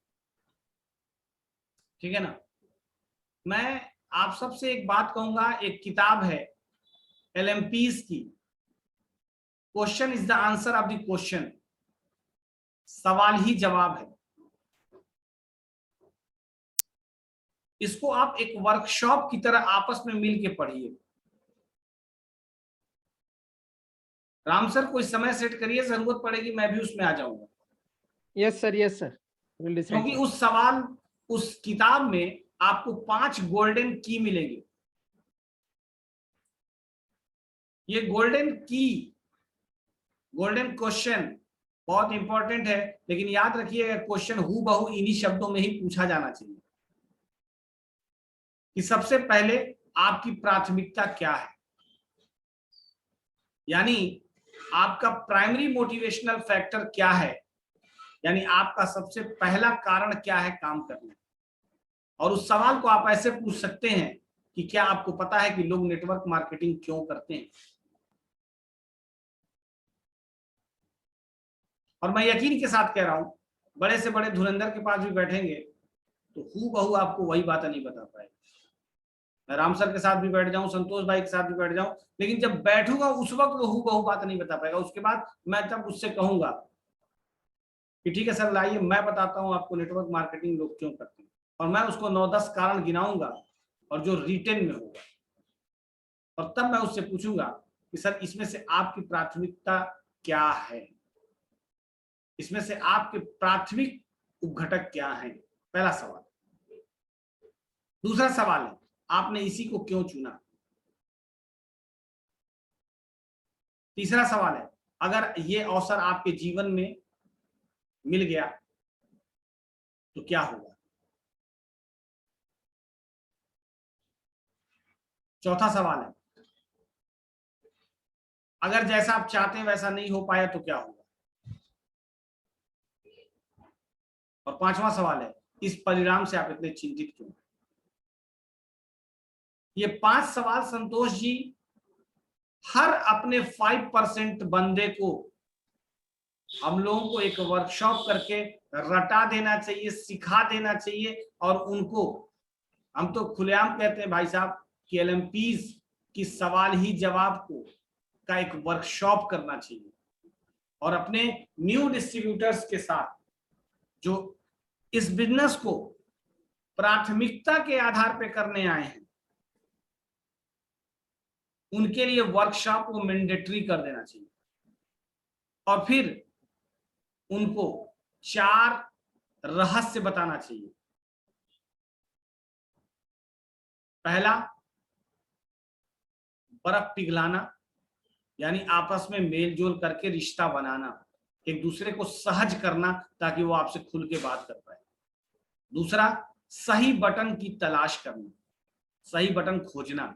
ठीक है ना। मैं आप सबसे एक बात कहूंगा, एक किताब है LMPs की, question is the answer of the question, सवाल ही जवाब है। इसको आप एक वर्कशॉप की तरह आपस में मिल के पढ़िए। राम सर कोई समय सेट करिए, जरूरत पड़ेगी मैं भी उसमें आ जाऊंगा।
Yes sir, yes sir.
क्योंकि उस किताब में आपको 5 गोल्डन की मिलेंगे। ये गोल्डन की, गोल्डन क्वेश्चन बहुत इंपॉर्टेंट है, लेकिन याद रखिएगा क्वेश्चन हूबहू इन्हीं शब्दों में ही पूछा जाना चाहिए कि सबसे पहले आपकी प्राथमिकता क्या है, यानी आपका प्राइमरी मोटिवेशनल फैक्टर क्या है, यानी आपका सबसे पहला कारण क्या है काम करने। और उस सवाल को आप ऐसे पूछ सकते हैं कि क्या आपको पता है कि लोग नेटवर्क मार्केटिंग क्यों करते हैं। और मैं यकीन के साथ कह रहा हूं, बड़े से बड़े धुरंधर के पास भी बैठेंगे तो हूबहू आपको वही बात नहीं बता पाएगा। मैं राम सर के साथ भी बैठ जाऊं, संतोष भाई के साथ भी बैठ जाऊं, लेकिन जब बैठूंगा उस वक्त वो हूबहू बात नहीं बता पाएगा। उसके बाद मैं तब उससे कहूंगा कि ठीक है सर, लाइए मैं बताता हूं आपको नेटवर्क मार्केटिंग लोग क्यों करते हैं, और मैं उसको 9-10 कारण गिनाऊंगा, और जो रिटेन में होगा, और तब मैं उससे पूछूंगा कि सर इसमें से आपकी प्राथमिकता क्या है, इसमें से आपके प्राथमिक उपघटक क्या हैं, पहला सवाल। दूसरा सवाल है, आपने इसी को क्यों चुना? तीसरा सवाल है, अगर ये अवसर आपके जीवन में मिल गया तो क्या होगा? चौथा सवाल है, अगर जैसा आप चाहते हैं वैसा नहीं हो पाया तो क्या होगा? और पांचवा सवाल है, इस परिणाम से आप इतने चिंतित क्यों? ये 5 सवाल संतोष जी हर अपने 5% बंदे को हम लोगों को एक वर्कशॉप करके रटा देना चाहिए, सिखा देना चाहिए, और उनको हम तो खुलेआम कहते हैं भाई साहब कि LMPs की सवाल ही जवाब का एक वर्कशॉप करना चाहिए। और अपने न्यू डिस्ट्रीब्यूटर्स के साथ जो इस बिजनेस को प्राथमिकता के आधार पे करने आए हैं, उनके लिए वर्कशॉप को मैंडेटरी कर देना चाहिए। और फिर उनको 4 रहस्य बताना चाहिए। पहला, बर्फ पिघलाना, यानी आपस में मेल जोल करके रिश्ता बनाना, एक दूसरे को सहज करना ताकि वो आपसे खुल के बात कर पाए। दूसरा, सही बटन की तलाश करना, सही बटन खोजना।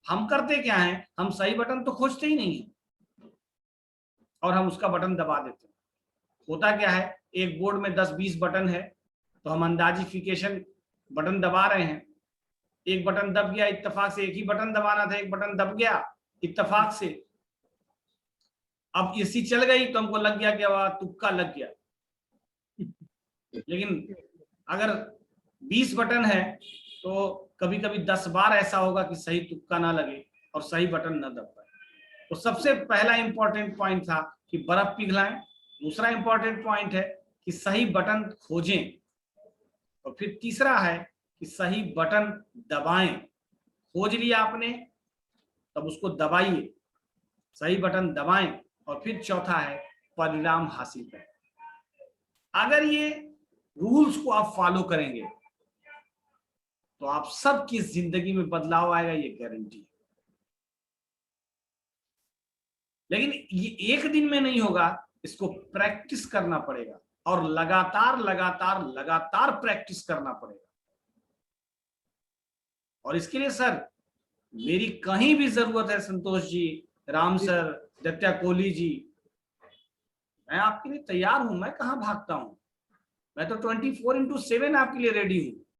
हम करते क्या है, हम सही बटन तो खोजते ही नहीं है और हम उसका बटन दबा देते हैं। होता क्या है, एक बोर्ड में 10-20 बटन है तो हम अंदाजिफिकेशन बटन दबा रहे हैं, एक बटन दब गया इत्तेफाक से, एक ही बटन दबाना था, एक बटन दब गया इत्तेफाक से, अब एसी चल गई तो हमको लग गया कि वह तुक्का लग गया। लेकिन अगर 20 बटन है तो कभी कभी 10 बार ऐसा होगा कि सही तुक्का ना लगे और सही बटन ना दब पाए। तो सबसे पहला इंपॉर्टेंट पॉइंट था कि बर्फ पिघलाएं। दूसरा इंपॉर्टेंट पॉइंट है कि सही बटन खोजें। और फिर तीसरा है कि सही बटन दबाएं। खोज लिया आपने, तब उसको दबाइए, सही बटन दबाएं। और फिर चौथा है परिणाम हासिल करें। अगर ये रूल्स को आप फॉलो करेंगे तो आप सबकी जिंदगी में बदलाव आएगा, ये गारंटी है। लेकिन ये एक दिन में नहीं होगा, इसको प्रैक्टिस करना पड़ेगा और लगातार लगातार लगातार प्रैक्टिस करना पड़ेगा। और इसके लिए सर मेरी कहीं भी जरूरत है, संतोष जी, राम सर, दत्या कोहली जी, मैं आपके लिए तैयार हूं। मैं कहां भागता हूं, मैं तो 24/7 आपके लिए रेडी हूं।